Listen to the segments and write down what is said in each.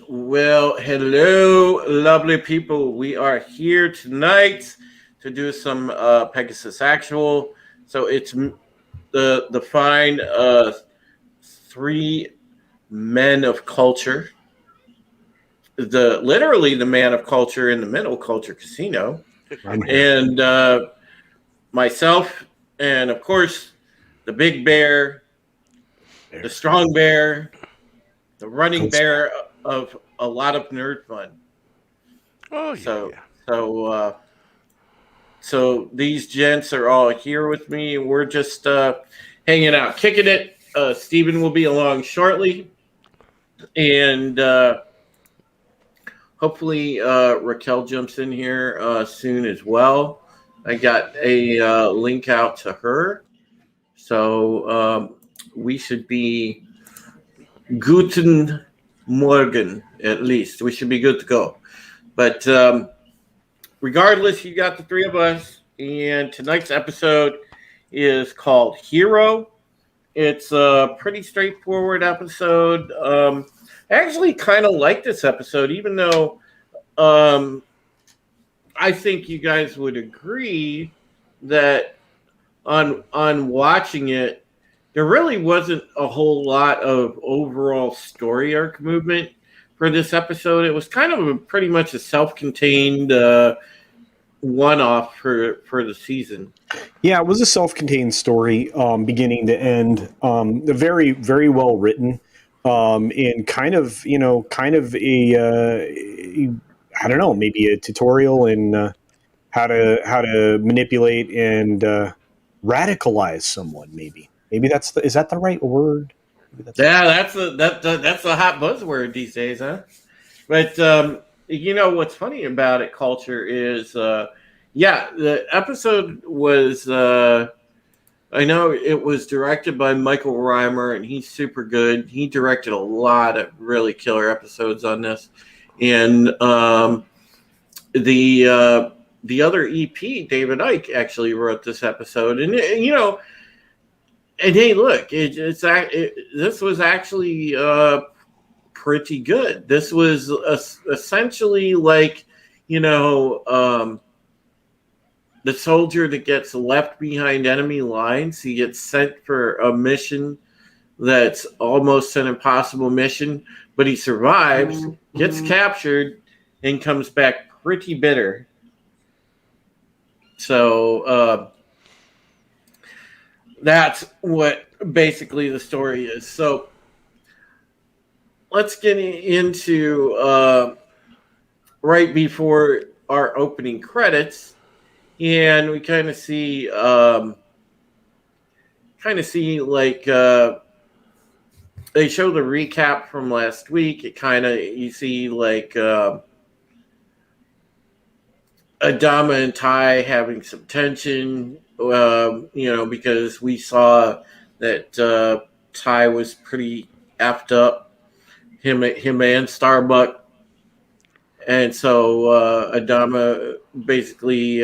Well, hello, lovely people. We are here tonight to do some Pegasus Actual. So it's the fine three men of culture, the literally the man of culture in the mental culture casino, I'm here. and myself, and of course the big bear, the strong bear, the running bear of a lot of nerd fun. Oh yeah, So yeah. so so these gents are all here with me. We're just hanging out, kicking it. Steven will be along shortly, and hopefully Raquel jumps in here soon as well. I got a link out to her, so we should be guten Morgen at least. We should be good to go. But regardless, you got the three of us, and tonight's episode is called Hero. It's a pretty straightforward episode. I actually kind of like this episode, even though um, I think you guys would agree that on watching it, there really wasn't a whole lot of overall story arc movement for this episode. It was kind of pretty much a self-contained one-off for the season. Yeah, it was a self-contained story, beginning to end. Very, very well written, and kind of a I don't know, maybe a tutorial in how to manipulate and radicalize someone. Maybe is that the right word? Maybe that's Yeah, that's a hot buzzword these days, huh? But what's funny about it, culture is, yeah, the episode was. I know it was directed by Michael Reimer, and he's super good. He directed a lot of really killer episodes on this, and the other EP, David Icke, actually wrote this episode, and and hey, look, this was actually pretty good. This was essentially like, you know, the soldier that gets left behind enemy lines. He gets sent for a mission that's almost an impossible mission, but he survives, gets captured, and comes back pretty bitter. So that's what basically the story is. So let's get into right before our opening credits, and we kind of see like they show the recap from last week. It kind of you see like Adama and Ty having some tension, because we saw that Ty was pretty effed up, him and Starbuck, and so Adama basically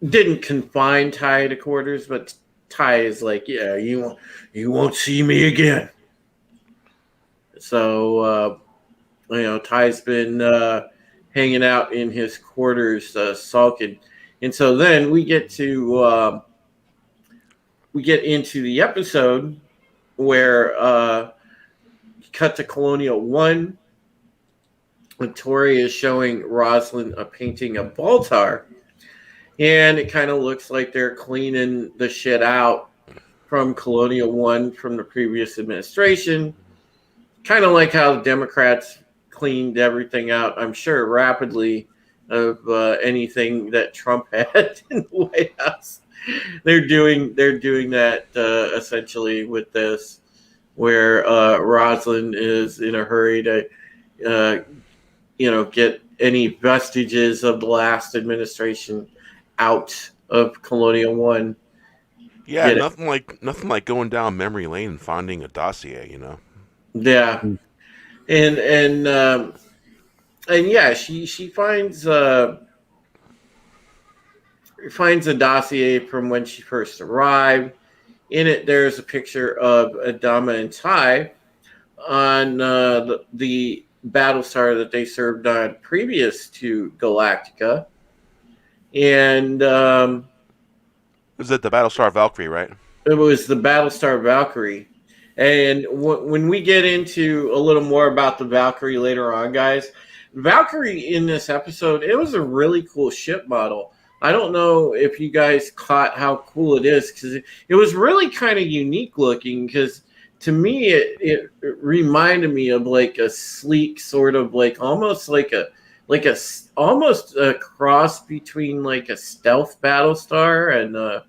didn't confine Ty to quarters, but Ty is like, yeah, you won't see me again. So Ty's been hanging out in his quarters, sulking, and so then we get into the episode where cut to Colonial One. Victoria is showing Rosalind a painting of Baltar, and it kind of looks like they're cleaning the shit out from Colonial One from the previous administration. Kind of like how the Democrats cleaned everything out, I'm sure, rapidly of anything that Trump had in the White House. They're doing that essentially with this, where Rosalind is in a hurry to get any vestiges of the last administration out of Colonial One. Yeah, nothing like going down memory lane and finding a dossier, Yeah, and yeah, she finds a dossier from when she first arrived. In it, there's a picture of Adama and Ty the Battlestar that they served on previous to Galactica, and Is it the Battlestar Valkyrie, right? it was the Battlestar Valkyrie. And when we get into a little more about the Valkyrie later on, guys, Valkyrie in this episode, it was a really cool ship model. I don't know if you guys caught how cool it is because it was really kind of unique looking. Because to me, it reminded me of like a sleek sort of like almost like a almost a cross between like a stealth Battlestar and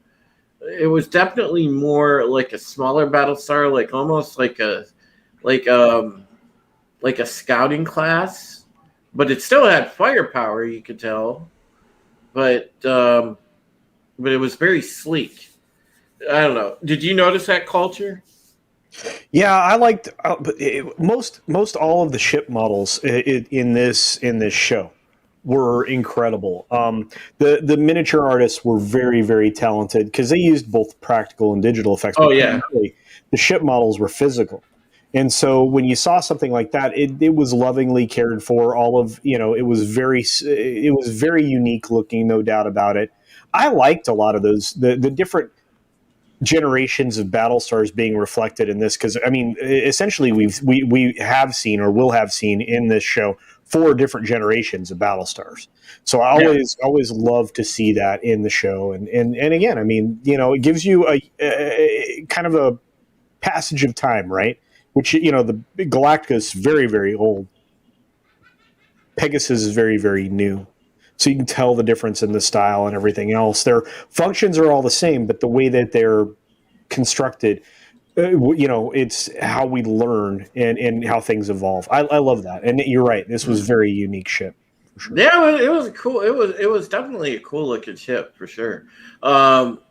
it was definitely more like a smaller Battlestar, like almost like um like a scouting class, but it still had firepower. You could tell, but but it was very sleek. I don't know. Did you notice that culture? Yeah, I liked most all of the ship models in this show were incredible. The miniature artists were very talented because they used both practical and digital effects. Oh But yeah, primarily, the ship models were physical, and so when you saw something like that, it was lovingly cared for. All of it was very unique looking, no doubt about it. I liked a lot of those the different generations of Battlestars being reflected in this because I mean essentially we have seen or will have seen in this show four different generations of Battlestars. So I yeah. always love to see that in the show and again I mean it gives you a kind of a passage of time, right? Which the Galactica is very old. Pegasus is very new. So you can tell the difference in the style and everything else. Their functions are all the same, but the way that they're constructed, it's how we learn and how things evolve. I love that, and you're right. This was very unique ship for sure. Yeah, it was cool. It was definitely a cool looking ship for sure. Um,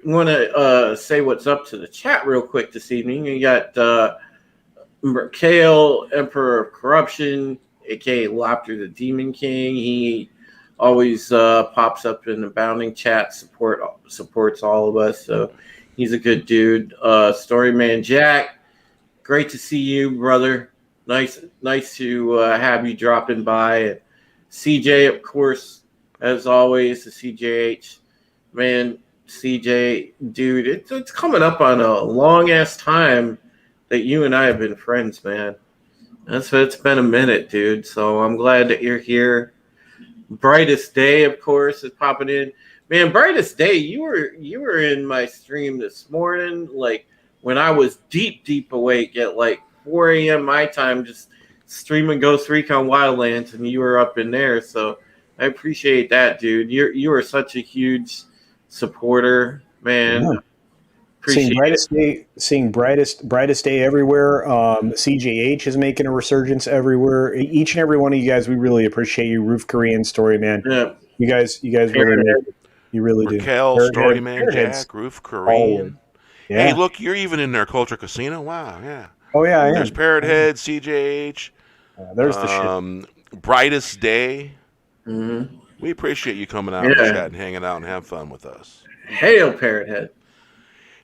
Want to say what's up to the chat real quick this evening. You got Mercale, Emperor of Corruption, aka Lopter the Demon King. He always pops up in the bounding chat, supports all of us. So he's a good dude. Storyman Jack, great to see you, brother. Nice to have you dropping by. And CJ, of course, as always, the CJH man. CJ, dude, it's coming up on a long ass time that you and I have been friends, man. It's been a minute, dude. So I'm glad that you're here. Brightest Day, of course, is popping in. Man, Brightest Day, you were in my stream this morning, like when I was deep awake at like 4 a.m. my time, just streaming Ghost Recon Wildlands, and you were up in there. So I appreciate that, dude. You are such a huge supporter, man. Yeah. Appreciate Seeing brightest day everywhere. CJH is making a resurgence everywhere. Each and every one of you guys, we really appreciate you. Roof Korean story, man. Yeah. You guys really make it. You really do. Raquel, Storyman Jack, Roof Korean. Yeah. Hey, look, you're even in their Culture Casino. Wow, yeah. Oh yeah, I am. There's Parrot Head, CJH. There's the shit. Brightest Day. Mm-hmm. We appreciate you coming out and chat and hanging out and have fun with us. Hail, Parrot Head.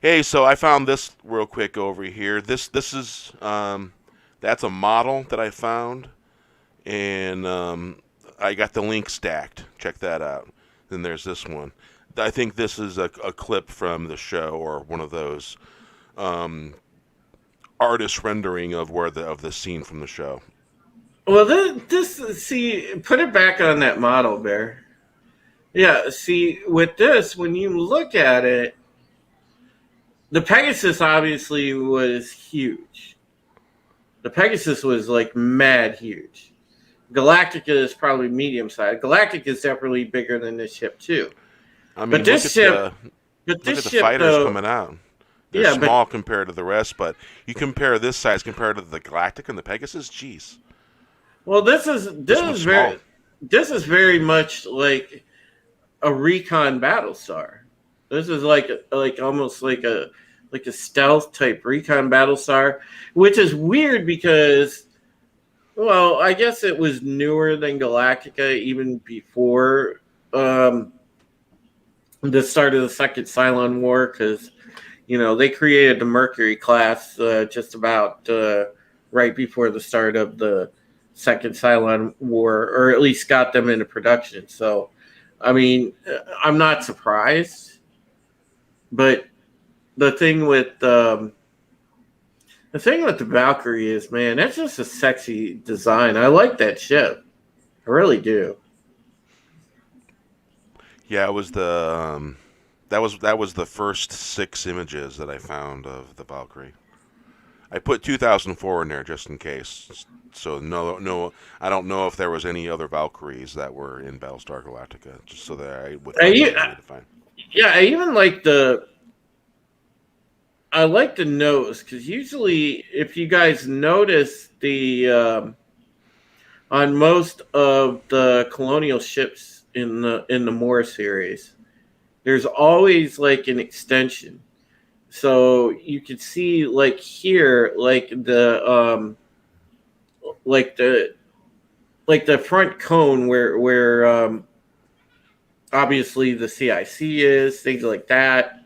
Hey, so I found this real quick over here. This is that's a model that I found, and I got the link stacked. Check that out. Then there's this one. I think this is a clip from the show or one of those artist rendering of the scene from the show. Well, this see, put it back on that model, Bear. Yeah, see, with this, when you look at it, the Pegasus obviously was huge. The Pegasus was like mad huge. Galactica is probably medium sized. Galactica is definitely bigger than this ship too. I mean, but this ship, look at the fighters coming out. They're small compared to the rest, but you compare this size compared to the Galactica and the Pegasus, jeez. Well, this is very much like a recon Battlestar. This is like almost like a stealth type recon Battlestar, which is weird because, well, I guess it was newer than Galactica even before the start of the Second Cylon War, because They created the Mercury class just about right before the start of the Second Cylon War, or at least got them into production. So, I mean, I'm not surprised. But the thing with the Valkyrie is, man, that's just a sexy design. I like that ship. I really do. Yeah, it was the that was the first 6 images that I found of the Valkyrie. I put 2004 in there just in case. So no, I don't know if there was any other Valkyries that were in Battlestar Galactica, just so that I would find what I need to find. Yeah, I even I like the nose, because usually, if you guys notice, the on most of the colonial ships in the Moore series, there's always like an extension. So you could see, like here, like the front cone where obviously the CIC is, things like that.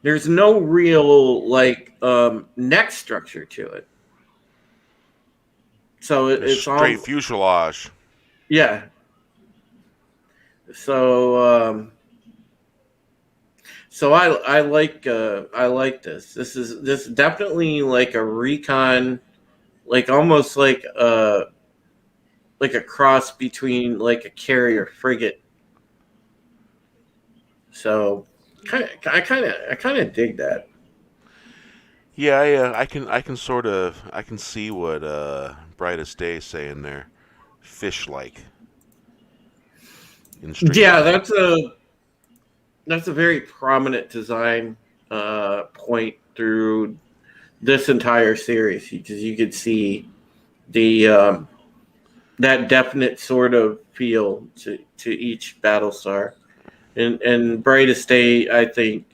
There's no real neck structure to it. So it's straight all fuselage. yeah. So I like this. This is definitely like a recon, like almost like a cross between like a carrier frigate. So I kind of dig that. Yeah, I can see what Brightest Day is saying there. Fish-like. Yeah, that's a very prominent design point through this entire series, because you could see the that definite sort of feel to each Battlestar, and Brightest Day, I think,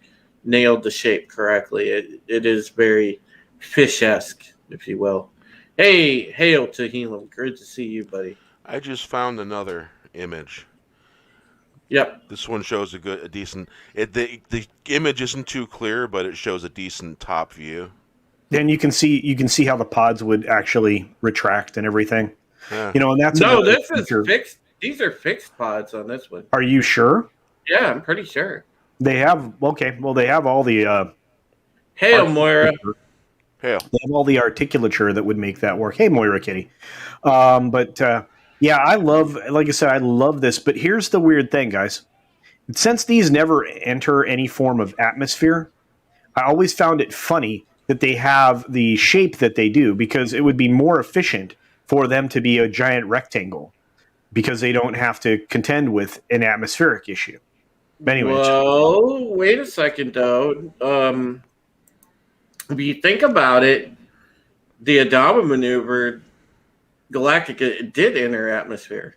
nailed the shape correctly. It is very fish-esque, if you will. Hey, hail to Helam. Good to see you, buddy. I just found another image. Yep. This one shows a decent. The image isn't too clear, but it shows a decent top view. Then you can see how the pods would actually retract and everything. Yeah. And that's this is fixed. These are fixed pods on this one. Are you sure? Yeah, I'm pretty sure. They have they have all the Hail, Moira. Hail. They have all the articulature that would make that work. Hey, Moira Kitty. Yeah, I love, like I said, I love this. But here's the weird thing, guys. Since these never enter any form of atmosphere, I always found it funny that they have the shape that they do, because it would be more efficient for them to be a giant rectangle, because they don't have to contend with an atmospheric issue. But anyway, well, wait a second, though. If you think about it, the Adama maneuver, Galactica did enter atmosphere.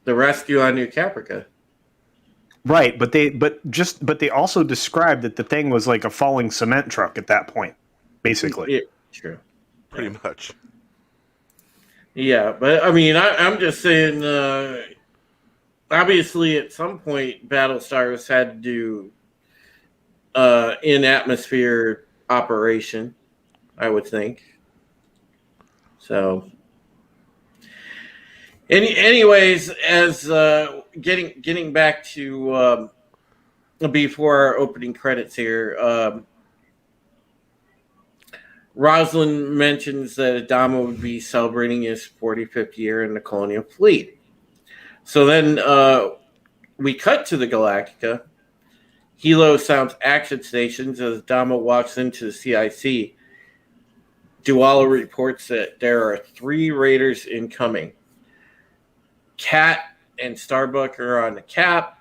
The rescue on New Caprica. right, but they also described that the thing was like a falling cement truck at that point, basically. Yeah, true. Pretty much. Yeah, but I mean, I'm just saying. Obviously, at some point, Battlestars had to do in atmosphere operation, I would think. So, anyways, as getting back to before our opening credits here, Rosalind mentions that Adama would be celebrating his 45th year in the Colonial Fleet. So then we cut to the Galactica. Hilo sounds action stations as Adama walks into the CIC. Duala reports that there are 3 raiders incoming. Cat and Starbuck are on the cap.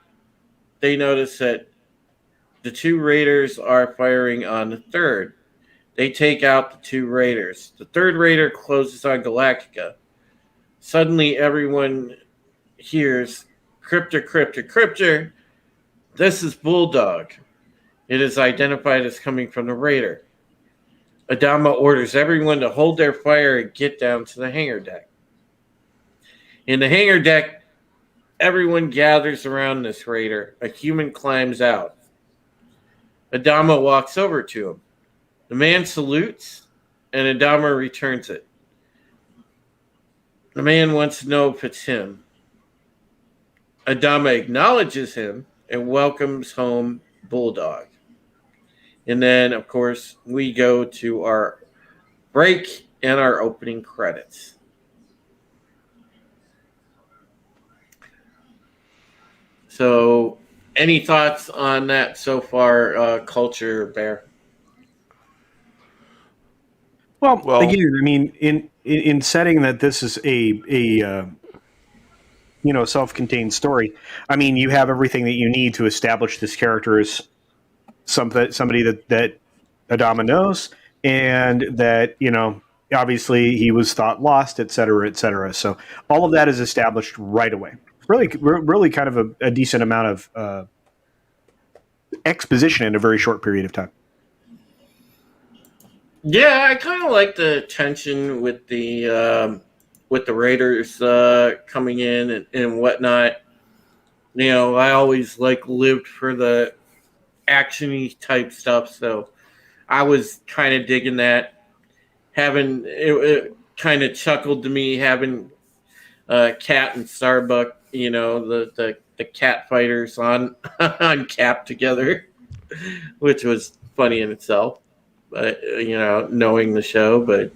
They notice that the 2 raiders are firing on the 3rd. They take out the 2 raiders. The 3rd raider closes on Galactica. Suddenly, everyone hears Cryptor, Cryptor, Cryptor. This is Bulldog. It is identified as coming from the raider. Adama orders everyone to hold their fire and get down to the hangar deck. In the hangar deck, Everyone gathers around this raider. A human climbs out. Adama walks over to him. The man salutes, and Adama returns it. The man wants to know if it's him. Adama acknowledges him and welcomes home Bulldog. And then, of course, we go to our break and our opening credits. So, any thoughts on that so far, Culture Bear? Well, again, I mean, in setting that this is a self-contained story, I mean, you have everything that you need to establish this character as somebody that Adama knows, and that obviously he was thought lost, et cetera, et cetera. So all of that is established right away. Really kind of a decent amount of exposition in a very short period of time. Yeah, I kind of like the tension with the Raiders coming in and whatnot. I always lived for the actiony type stuff, so I was kind of digging that. Having it kind of chuckled to me having Cat and Starbuck, the cat fighters on on Cap together, which was funny in itself. But knowing the show, but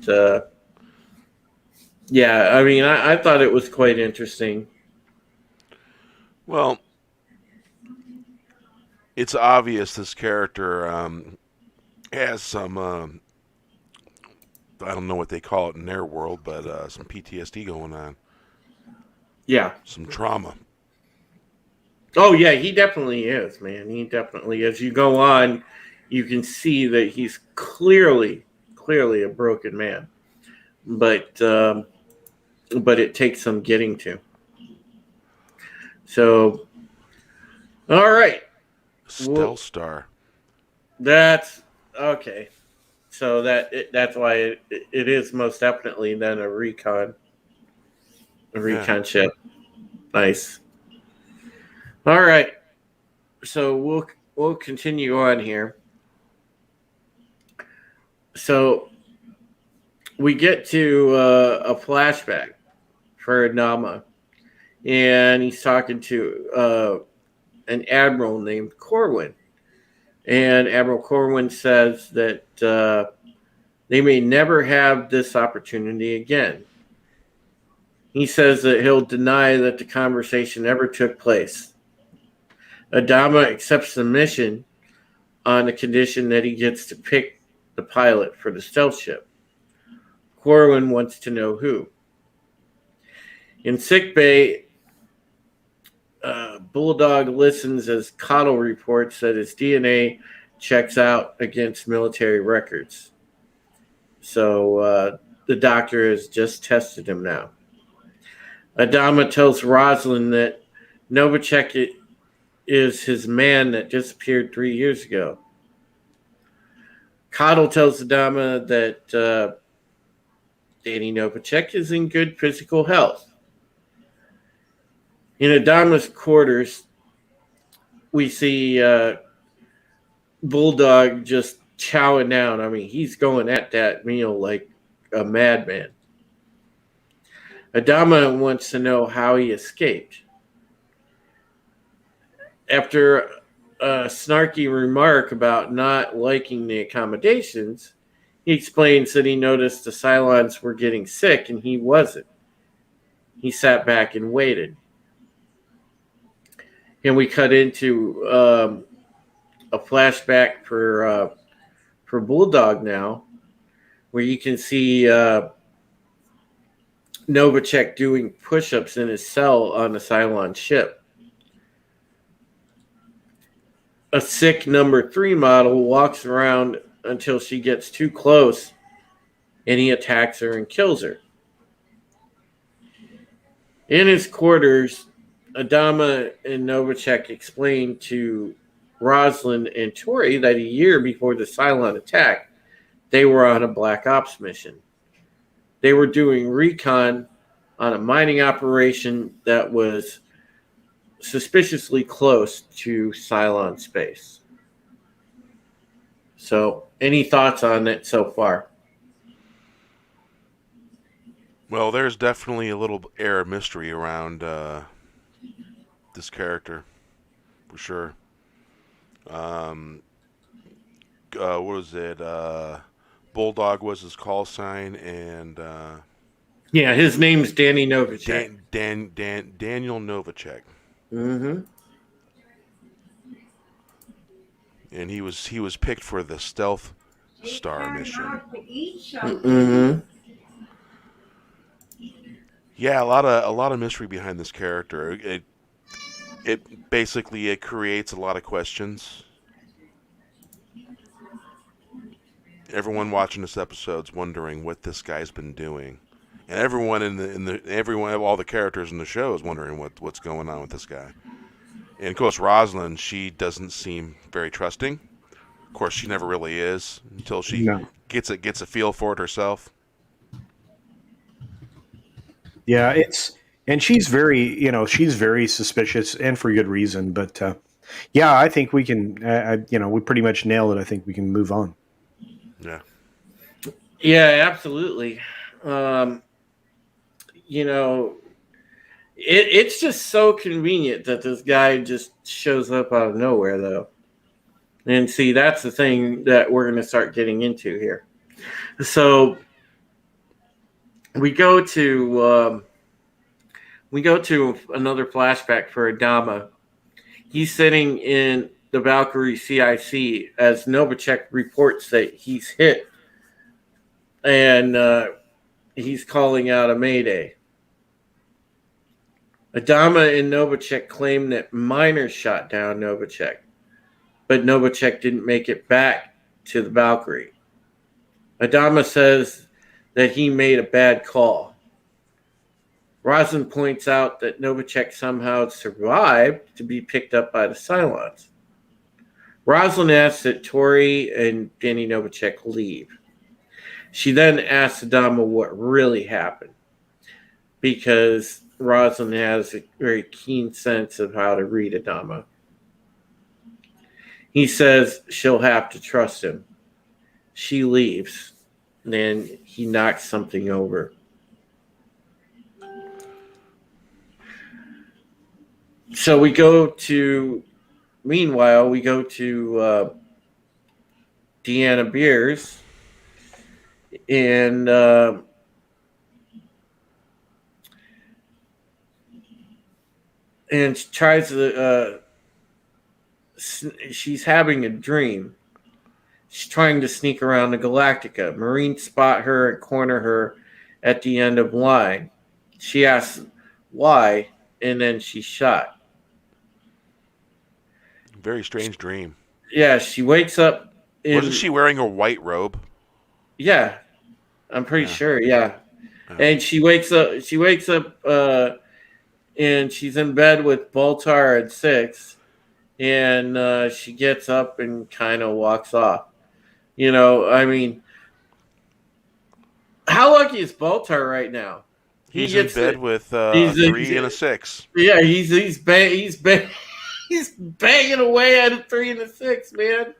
yeah, I mean, I thought it was quite interesting. Well, it's obvious this character has some, I don't know what they call it in their world, but some PTSD going on. Yeah. Some trauma. Oh, yeah, he definitely is, man. He definitely, as you go on, you can see that he's clearly a broken man. But it takes some getting to. So, all right. Stealth Star. That's okay. So that's why it is most definitely then a recon ship. Nice. All right. So we'll continue on here. So we get to a flashback for Adama, and he's talking to an admiral named Corwin. And Admiral Corwin says that they may never have this opportunity again. He says that he'll deny that the conversation ever took place. Adama accepts the mission on the condition that he gets to pick the pilot for the stealth ship. Corwin wants to know who. In sickbay, Bulldog listens as Cottle reports that his DNA checks out against military records. So the doctor has just tested him now. Adama tells Rosalind that Novacek is his man that disappeared 3 years ago. Cottle tells Adama that Danny Novacek is in good physical health. In Adama's quarters, we see Bulldog just chowing down. I mean, he's going at that meal like a madman. Adama wants to know how he escaped. After a snarky remark about not liking the accommodations, he explains that he noticed the Cylons were getting sick and he wasn't. He sat back and waited. And we cut into a flashback for Bulldog now, where you can see Novacek doing push-ups in his cell on the Cylon ship. A sick number 3 model walks around until she gets too close, and he attacks her and kills her. In his quarters, Adama and Novacek explained to Rosalind and Tori that a year before the Cylon attack, they were on a Black Ops mission. They were doing recon on a mining operation that was suspiciously close to Cylon space. So, any thoughts on it so far? Well, there's definitely a little air of mystery around this character, for sure. Um, what was it? Bulldog was his call sign, and Yeah, his name's Danny Novacek. Daniel Novacek, Mm-hmm. and he was picked for the Stealth Star mission. Mm-hmm. Yeah, a lot of mystery behind this character. It basically it creates a lot of questions. Everyone watching this episode's wondering what this guy's been doing, and everyone everyone all the characters in the show is wondering what's going on with this guy. And of course, Rosalind, she doesn't seem very trusting. Of course, she never really is until she No. gets a feel for it herself. Yeah, she's she's very suspicious, and for good reason. But yeah, I think we can. We pretty much nailed it. I think we can move on. Yeah. Yeah, absolutely. Um, you know, it's just so convenient that this guy just shows up out of nowhere, though. And see, that's the thing that we're going to start getting into here. So we go to another flashback for Adama. He's sitting in the Valkyrie CIC as Novacek reports that he's hit, and he's calling out a mayday. Adama and Novacek claim that miners shot down Novacek, but Novacek didn't make it back to the Valkyrie. Adama says that he made a bad call. Rosalind points out that Novacek somehow survived to be picked up by the Cylons. Rosalind asks that Tori and Danny Novacek leave. She then asks Adama what really happened, because Rosalind has a very keen sense of how to read Adama. He says she'll have to trust him. She leaves. Then he knocks something over. So meanwhile, we go to Deanna Beers, and she tries to, she's having a dream. She's trying to sneak around the Galactica. Marines spot her and corner her at the end of line. She asks why, and then she's shot. Very strange dream. Yeah, she wakes up. Wasn't she wearing a white robe? Yeah, I'm pretty sure. Yeah, and she wakes up. And she's in bed with Baltar at 6, and she gets up and kind of walks off. I mean, how lucky is Baltar right now? He's in bed with 3 and a 6. Yeah, he's banging away at a 3 and a 6, man.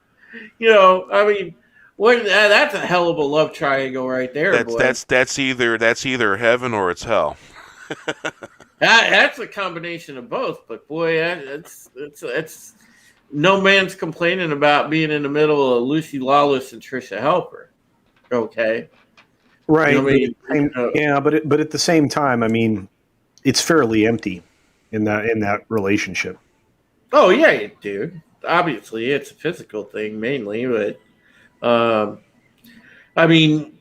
I mean, that's a hell of a love triangle right there, boy. That's either heaven or it's hell. That's a combination of both, but boy, it's no man's complaining about being in the middle of Lucy Lawless and Trisha Helfer. Okay, right? Yeah, but at the same time, I mean, it's fairly empty in that relationship. Oh yeah, dude. Obviously, it's a physical thing mainly, but I mean,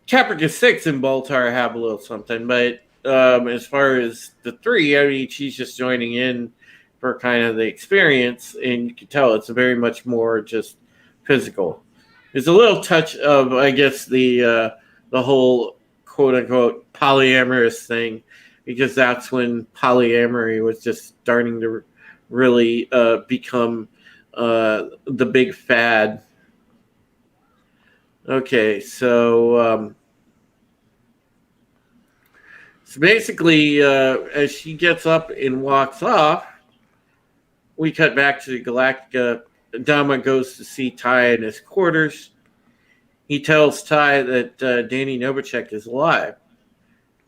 Caprica 6 and Baltar have a little something, but as far as the 3, I mean, she's just joining in for kind of the experience, and you can tell it's very much more just physical. There's a little touch of, I guess, the whole quote unquote polyamorous thing, because that's when polyamory was just starting to really become the big fad. Okay, so basically, as she gets up and walks off, we cut back to Galactica. Adama goes to see Ty in his quarters. He tells Ty that Danny Novacek is alive.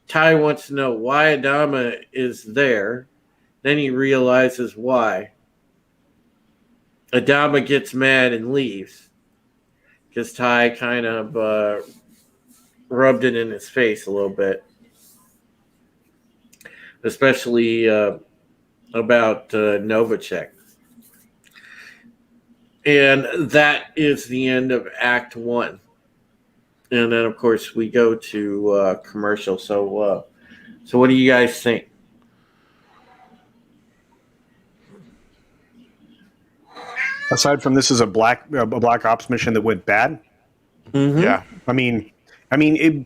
Ty wants to know why Adama is there. Then he realizes why. Adama gets mad and leaves because Ty kind of rubbed it in his face a little bit, especially about Novacek. And that is the end of Act 1. And then, of course, we go to commercial. So what do you guys think? Aside from this is a black ops mission that went bad. Mm-hmm. Yeah. I mean,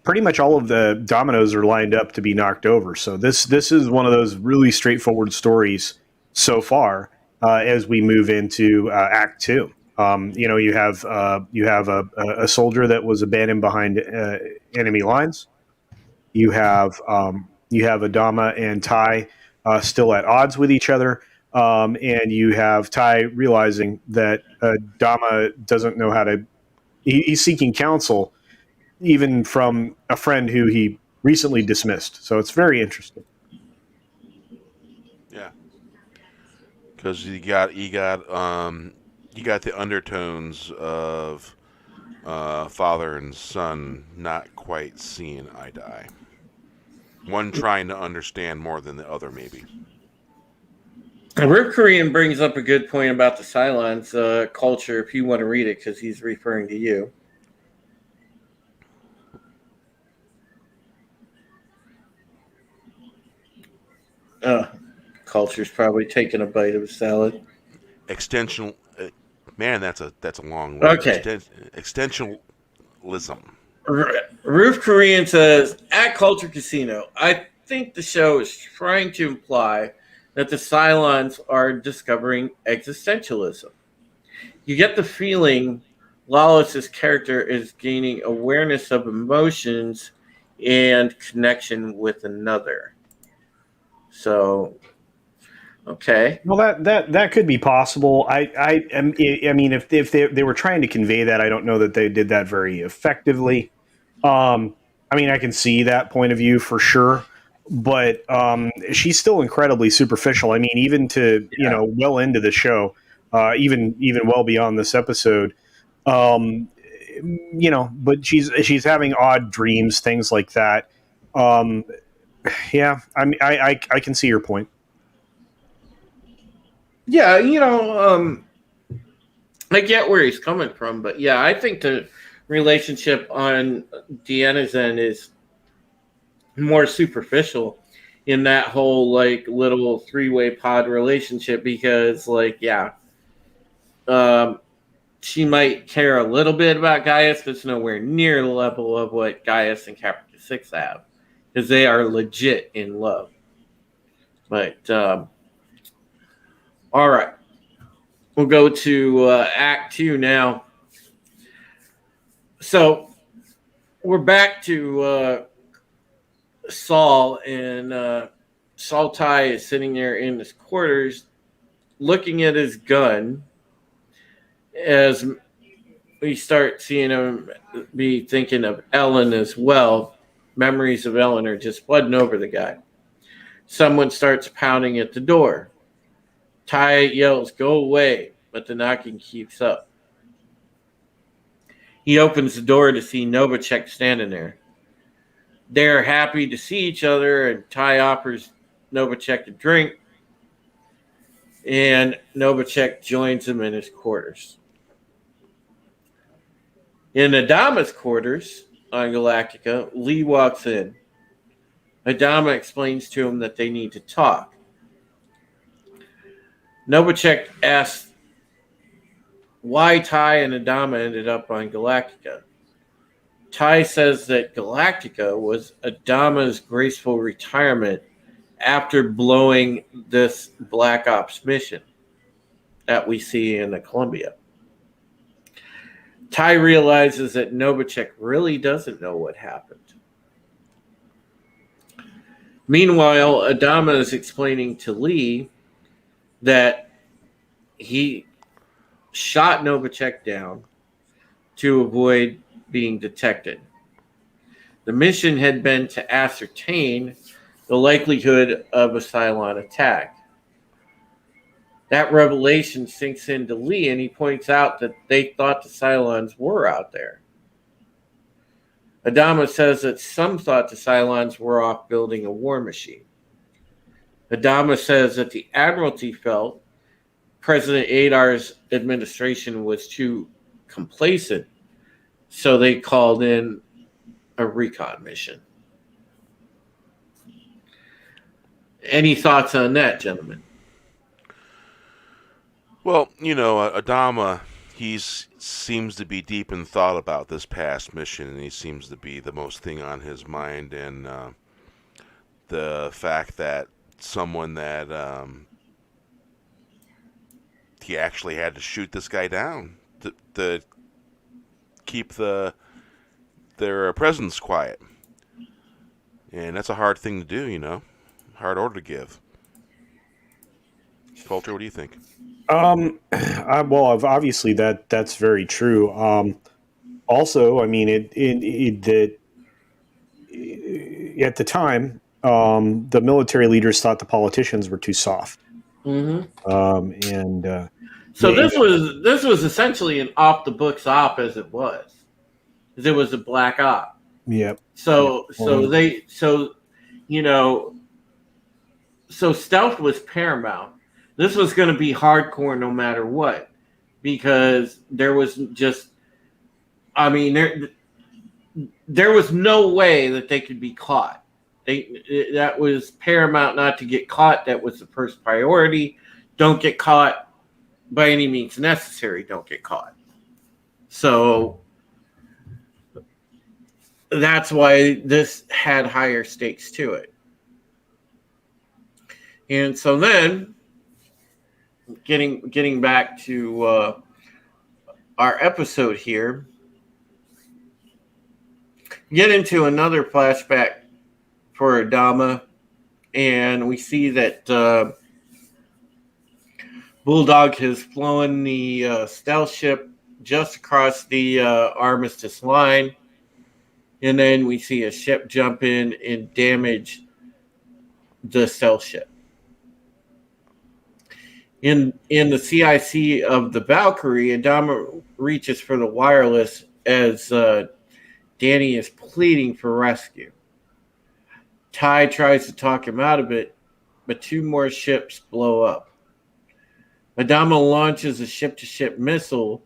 pretty much all of the dominoes are lined up to be knocked over. So this is one of those really straightforward stories so far as we move into Act 2. You have a soldier that was abandoned behind enemy lines. You have Adama and Ty still at odds with each other. And you have Ty realizing that Adama doesn't know how to. He's seeking counsel, even from a friend who he recently dismissed. So it's very interesting. Yeah. Because you got the undertones of father and son not quite seeing eye to eye. One trying to understand more than the other, maybe. Rip Korean brings up a good point about the Cylons culture, if you want to read it, because he's referring to you. Culture's probably taking a bite of a salad. Extensional, man, that's a long word. Okay. Extensionalism. Roof Korean says, at Culture Casino, I think the show is trying to imply that the Cylons are discovering existentialism. You get the feeling Lawless's character is gaining awareness of emotions and connection with another. So, okay. Well, that could be possible. I mean, if they were trying to convey that, I don't know that they did that very effectively. I mean, I can see that point of view for sure, but she's still incredibly superficial. I mean, even to well into the show, even well beyond this episode. But she's having odd dreams, things like that. Yeah, I mean, I can see your point. Yeah, I get where he's coming from, but yeah, I think the relationship on Deanna's end is more superficial in that whole little three-way pod relationship because she might care a little bit about Gaius, but it's nowhere near the level of what Gaius and Caprica 6 have because they are legit in love. But all right. We'll go to Act 2 now. So we're back to Saul, and Saul Ty is sitting there in his quarters looking at his gun as we start seeing him be thinking of Ellen as well. Memories of Ellen are just flooding over the guy. Someone starts pounding at the door. Ty yells, "Go away," but the knocking keeps up. He opens the door to see Novacek standing there. They're happy to see each other, and Ty offers Novacek a drink, and Novacek joins him in his quarters. In Adama's quarters on Galactica, Lee walks in. Adama explains to him that they need to talk. Novacek asks why Ty and Adama ended up on Galactica. Ty says that Galactica was Adama's graceful retirement after blowing this Black Ops mission that we see in the Columbia. Ty realizes that Novacek really doesn't know what happened. Meanwhile, Adama is explaining to Lee that he shot Novacek down to avoid being detected. The mission had been to ascertain the likelihood of a Cylon attack. That revelation sinks into Lee, and he points out that they thought the Cylons were out there. Adama says that some thought the Cylons were off building a war machine. Adama says that the Admiralty felt President Adar's administration was too complacent, so they called in a recon mission. Any thoughts on that, gentlemen? Well, Adama, he seems to be deep in thought about this past mission, and he seems to be the most thing on his mind, and the fact that someone that he actually had to shoot this guy down to keep their presence quiet, and that's a hard thing to do, hard order to give. Coulter, what do you think? Well, obviously that's very true. Also, I mean, at the time, the military leaders thought the politicians were too soft. Mm-hmm. So this was essentially an off the books op, as it was. It was a black op. Yep. So stealth was paramount. This was going to be hardcore no matter what, because there was just, there was no way that they could be caught. That was paramount not to get caught. That was the first priority. Don't get caught by any means necessary. Don't get caught. So that's why this had higher stakes to it. And so then, getting back to our episode here, get into another flashback for Adama, and we see that Bulldog has flown the stealth ship just across the Armistice line, and then we see a ship jump in and damage the stealth ship. In the CIC of the Valkyrie, Adama reaches for the wireless as Danny is pleading for rescue. Ty tries to talk him out of it, but two more ships blow up. Adama launches a ship-to-ship missile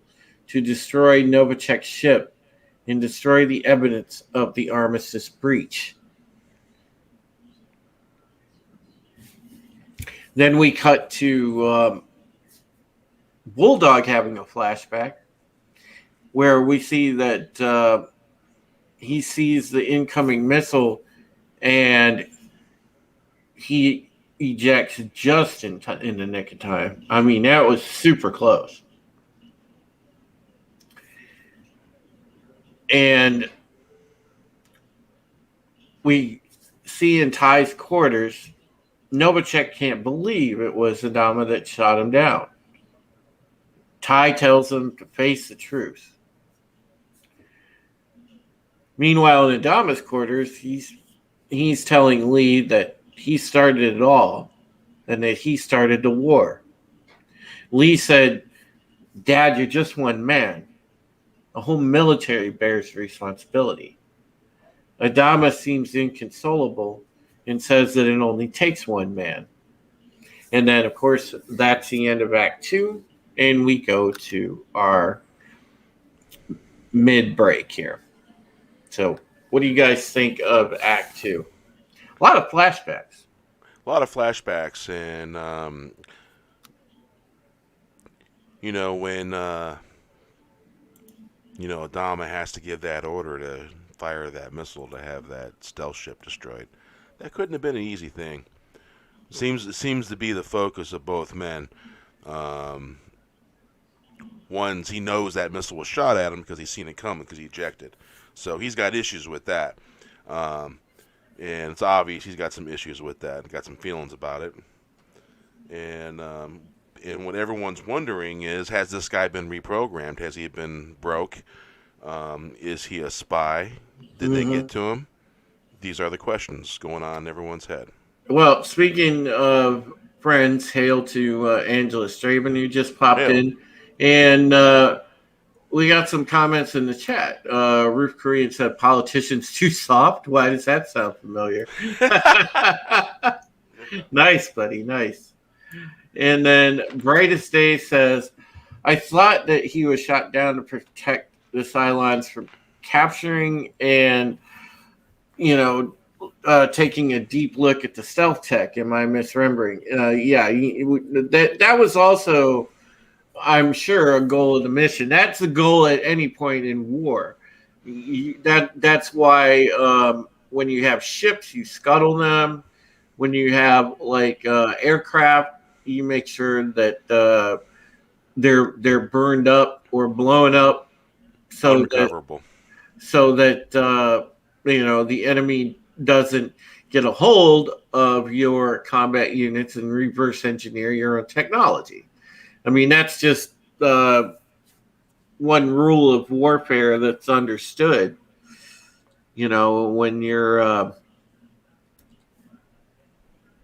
to destroy Novacek's ship and destroy the evidence of the Armistice breach. Then we cut to Bulldog having a flashback where we see that he sees the incoming missile and he ejects just in the nick of time. I mean, that was super close. And we see in Ty's quarters, Novacek can't believe it was Adama that shot him down. Ty tells him to face the truth. Meanwhile, in Adama's quarters, he's telling Lee that he started it all and that he started the war. Lee said, "Dad, you're just one man. The whole military bears responsibility." Adama seems inconsolable and says that it only takes one man. And then, of course, that's the end of Act 2, and we go to our mid-break here. So, what do you guys think of Act 2? A lot of flashbacks. And, when, Adama has to give that order to fire that missile to have that stealth ship destroyed. That couldn't have been an easy thing. It seems to be the focus of both men. One's he knows that missile was shot at him because he's seen it coming because he ejected. So he's got issues with that. And it's obvious he's got some issues with that. Got some feelings about it. And And what everyone's wondering is, has this guy been reprogrammed? Has he been broke? Is he a spy? Did they get to him? These are the questions going on in everyone's head. Well, speaking of friends, hail to Angela Straben, who just popped Hail. in. And we got some comments in the chat. Ruth Korean said, politicians too soft. Why does that sound familiar? Nice, buddy. Nice. And then Brightest Day says, I thought that he was shot down to protect the Cylons from capturing and, taking a deep look at the stealth tech. Am I misremembering? Yeah, that was also, I'm sure, a goal of the mission. That's the goal at any point in war. That's why when you have ships, you scuttle them. When you have aircraft, you make sure that they're burned up or blown up, so Unrecoverable. that the enemy doesn't get a hold of your combat units and reverse engineer your own technology. I mean, that's just one rule of warfare that's understood. When you're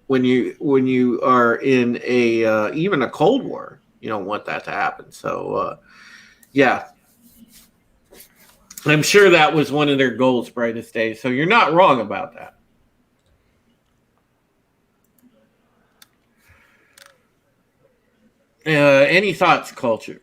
when you are in a even a Cold War, you don't want that to happen. So yeah, I'm sure that was one of their goals, Brightest Day. So you're not wrong about that. Any thoughts, Culture?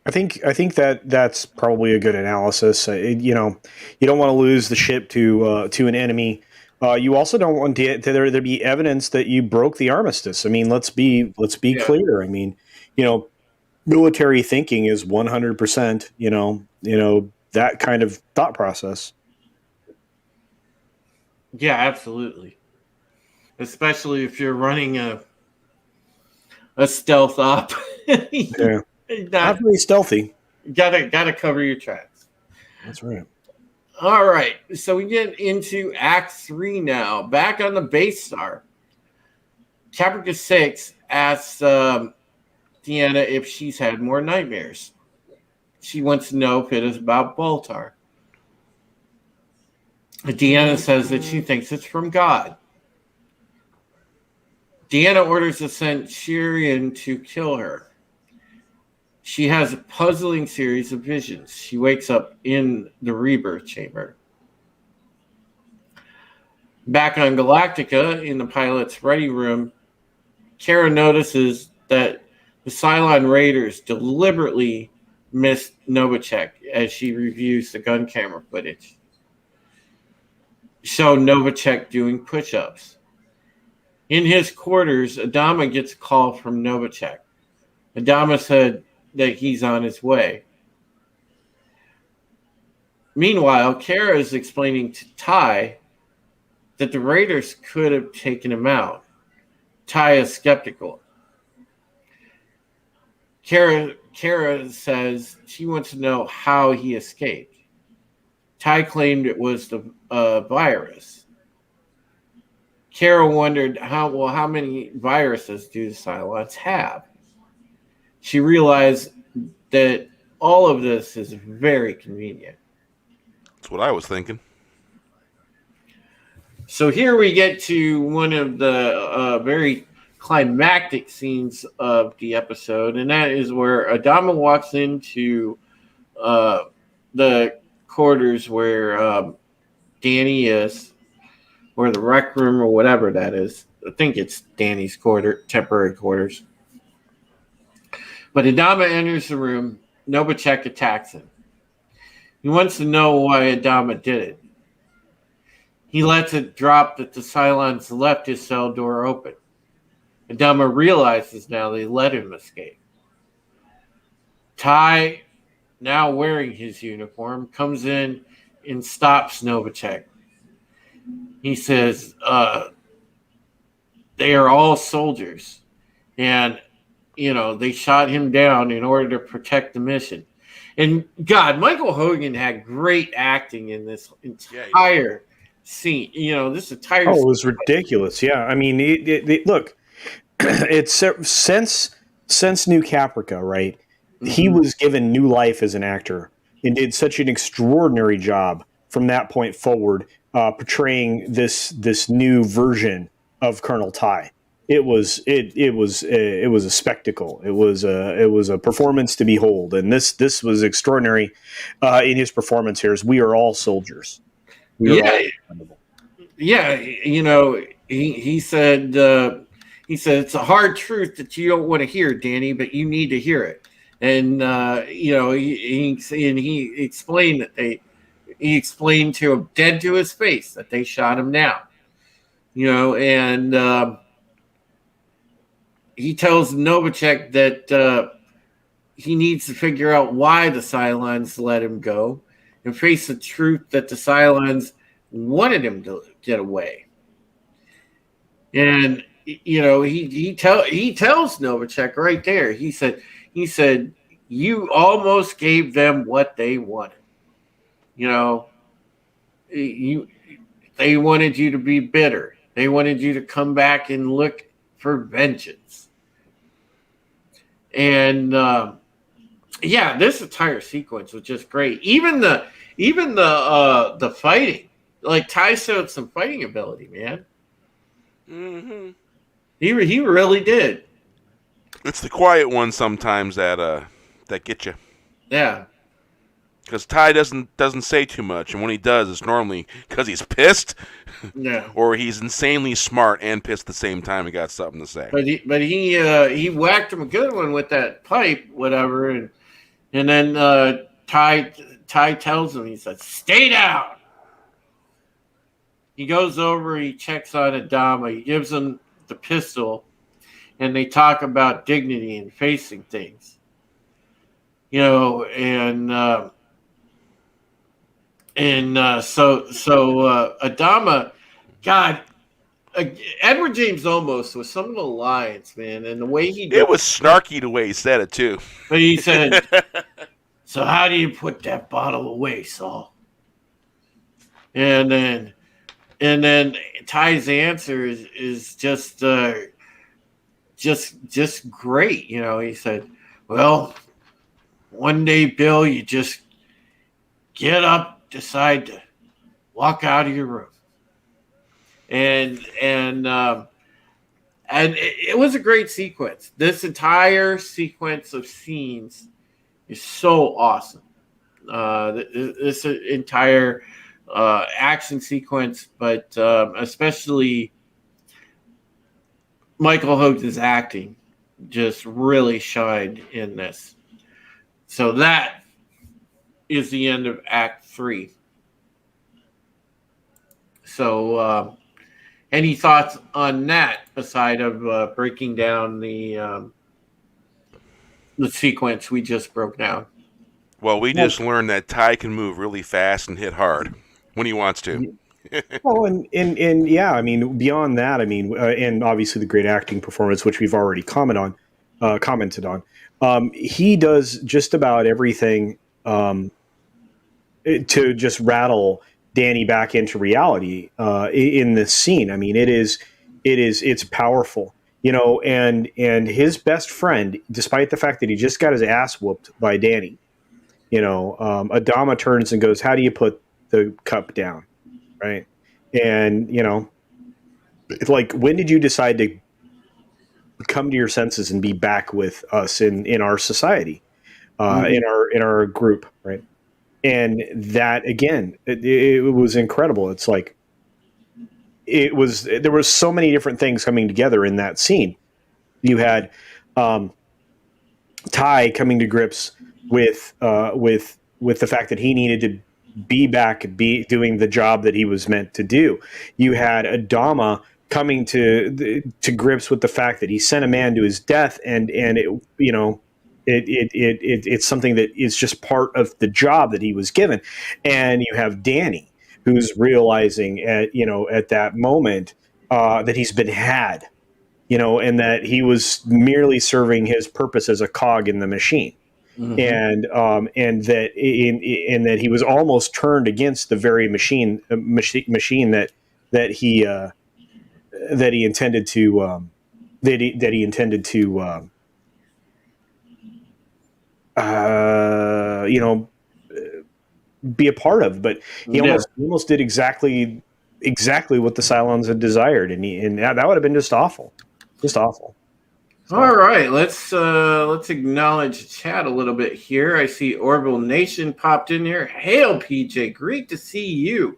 I think that's probably a good analysis. You don't want to lose the ship to an enemy. You also don't want there to be evidence that you broke the armistice. I mean, let's be clear. I mean, military thinking is 100%. That kind of thought process. Yeah, absolutely. Especially if you're running a stealth op. Yeah. Not very stealthy. Gotta cover your tracks. That's right. All right, so we get into Act 3 now. Back on the base star, Caprica 6 asks Deanna if she's had more nightmares. She wants to know if it is about Baltar. Deanna says that she thinks it's from God. Deanna orders the Centurion to kill her. She has a puzzling series of visions. She wakes up in the rebirth chamber. Back on Galactica, in the pilot's ready room, Kara notices that the Cylon Raiders deliberately missed Novacek as she reviews the gun camera footage. Show Novacek doing push-ups. In his quarters, Adama gets a call from Novacek. Adama said that he's on his way. Meanwhile, Kara is explaining to Ty that the Raiders could have taken him out. Ty is skeptical. Kara says she wants to know how he escaped. Ty claimed it was the virus. Kara wondered how many viruses do the Cylons have? She realized that all of this is very convenient. That's what I was thinking. So here we get to one of the very climactic scenes of the episode, and that is where Adama walks into the quarters where Danny is, or the rec room, or whatever that is. I think it's Danny's temporary quarters. But Adama enters the room. Novacek attacks him. He wants to know why Adama did it. He lets it drop that the Cylons left his cell door open. Adama realizes now they let him escape. Ty, now wearing his uniform, comes in and stops Novacek. He says, they are all soldiers. And they shot him down in order to protect the mission. And God, Michael Hogan had great acting in this entire scene. This entire Oh, it was ridiculous. Yeah, I mean, look, it's since New Caprica, right? He Mhm. was given new life as an actor and did such an extraordinary job from that point forward, portraying this new version of Colonel Ty. It was a spectacle. It was a performance to behold, and this was extraordinary in his performance here. As we are all soldiers, we are all Yeah, expendable. yeah. He said it's a hard truth that you don't want to hear, Danny, but you need to hear it. And he explained that he explained to him dead to his face that they shot him down. And he tells Novacek that he needs to figure out why the Cylons let him go and face the truth that the Cylons wanted him to get away. And he tells Novacek right there. He said you almost gave them what they wanted. You know, you they wanted you to be bitter. They wanted you to come back and look for vengeance. And yeah, this entire sequence was just great. Even the fighting, like Ty showed some fighting ability, man. Hmm. He really did. It's the quiet ones sometimes that get you. Yeah, Because Ty doesn't say too much, and when he does, it's normally because he's pissed, yeah. or he's insanely smart and pissed at the same time. And got something to say. But he whacked him a good one with that pipe, whatever, and then Ty tells him, he says, "Stay down." He goes over, he checks on Adama, he gives him the pistol, and they talk about dignity and facing things. So Adama, God, uh, Edward James Olmos with some of the lines, man, and the way he It did. was snarky the way he said it too. But he said, "So how do you put that bottle away, Saul?" And then Ty's answer is just great. He said, "Well, one day, Bill, you just get up, decide to walk out of your room." And it was a great sequence. This entire sequence of scenes is so awesome. This entire action sequence, but especially Michael Hogan's acting just really shined in this. So that is the end of Act 3. So, any thoughts on that aside of breaking down the sequence we just broke down? Well, we just learned that Ty can move really fast and hit hard when he wants to. Well, and yeah, I mean, beyond that, I mean, and obviously the great acting performance, which we've already commented on. He does just about everything to just rattle Danny back into reality in this scene. I mean, it's powerful, and his best friend, despite the fact that he just got his ass whooped by Danny, Adama turns and goes, "How do you put the cup down?" Right. And, it's like, when did you decide to come to your senses and be back with us in our society, in our group? Right. And that, again, it was incredible. It's like, there was so many different things coming together in that scene. You had, Ty coming to grips with the fact that he needed to be back, be doing the job that he was meant to do. You had Adama coming to grips with the fact that he sent a man to his death, and it's something that is just part of the job that he was given. And you have Danny, who's realizing at that moment that he's been had, and that he was merely serving his purpose as a cog in the machine. and that he was almost turned against the very machine that he intended to you know, be a part of, but he almost did exactly what the Cylons had desired, and that would have been just awful. So. All right, let's acknowledge the chat a little bit here. I see Orbital Nation popped in here. Hail, PJ, great to see you.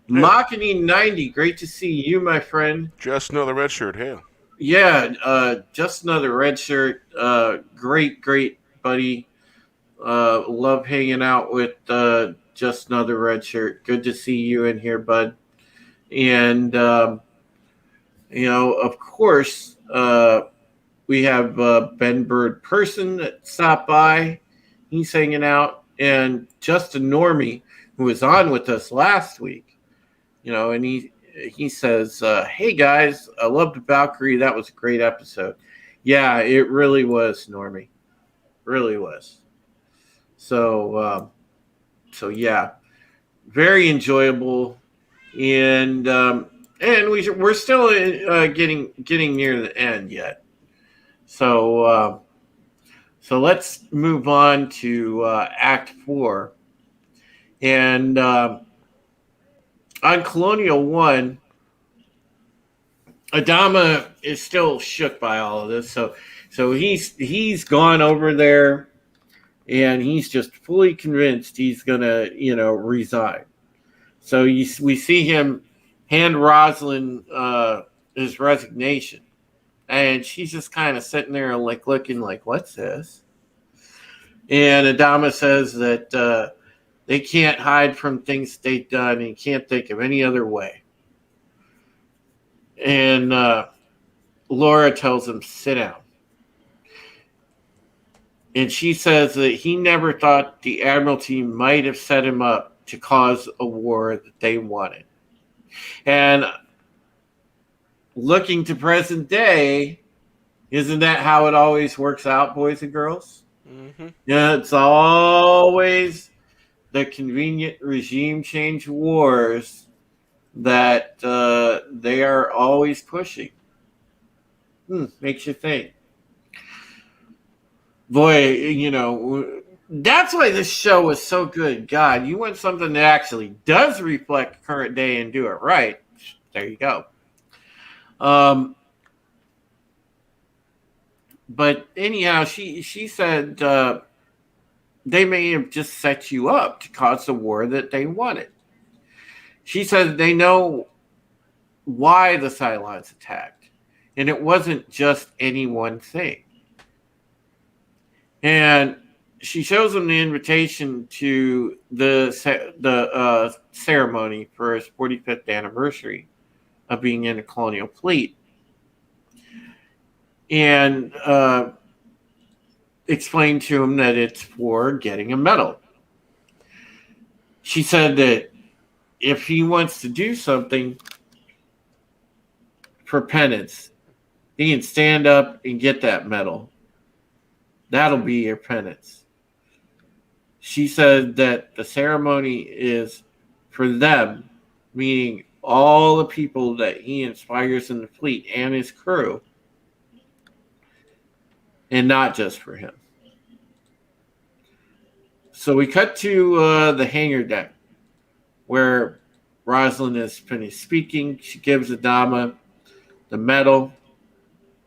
Machiny 90, great to see you, my friend. Just another red shirt. Hail. Yeah, just another red shirt. Great buddy. Love hanging out with just another red shirt. Good to see you in here, bud. And of course, we have Ben Bird Person that stopped by. He's hanging out, and Justin Normie, who was on with us last week. And he says, "Hey guys, I loved Valkyrie. That was a great episode." Yeah, it really was, Normie. Really was. So yeah, very enjoyable, and we're still getting near the end yet. So let's move on to Act 4, and on Colonial 1, Adama is still shook by all of this. So he's gone over there. And he's just fully convinced he's going to, resign. So we see him hand Rosalind his resignation. And she's just kind of sitting there like looking like, what's this? And Adama says that they can't hide from things they've done and can't think of any other way. And Laura tells him, sit down. And she says that he never thought the Admiralty might have set him up to cause a war that they wanted. And looking to present day, isn't that how it always works out, boys and girls? Mm-hmm. Yeah, it's always the convenient regime change wars that they are always pushing. Makes you think. Boy, that's why this show was so good. God, you want something that actually does reflect current day and do it right. There you go. But anyhow, she said they may have just set you up to cause the war that they wanted. She said they know why the Cylons attacked, and it wasn't just any one thing. And she shows him the invitation to the ceremony for his 45th anniversary of being in the Colonial Fleet. And explained to him that it's for getting a medal. She said that if he wants to do something for penance, he can stand up and get that medal. That'll be your penance. She said that the ceremony is for them, meaning all the people that he inspires in the fleet and his crew, and not just for him. So we cut to the hangar deck, where Rosalind has finished speaking. She gives Adama the medal,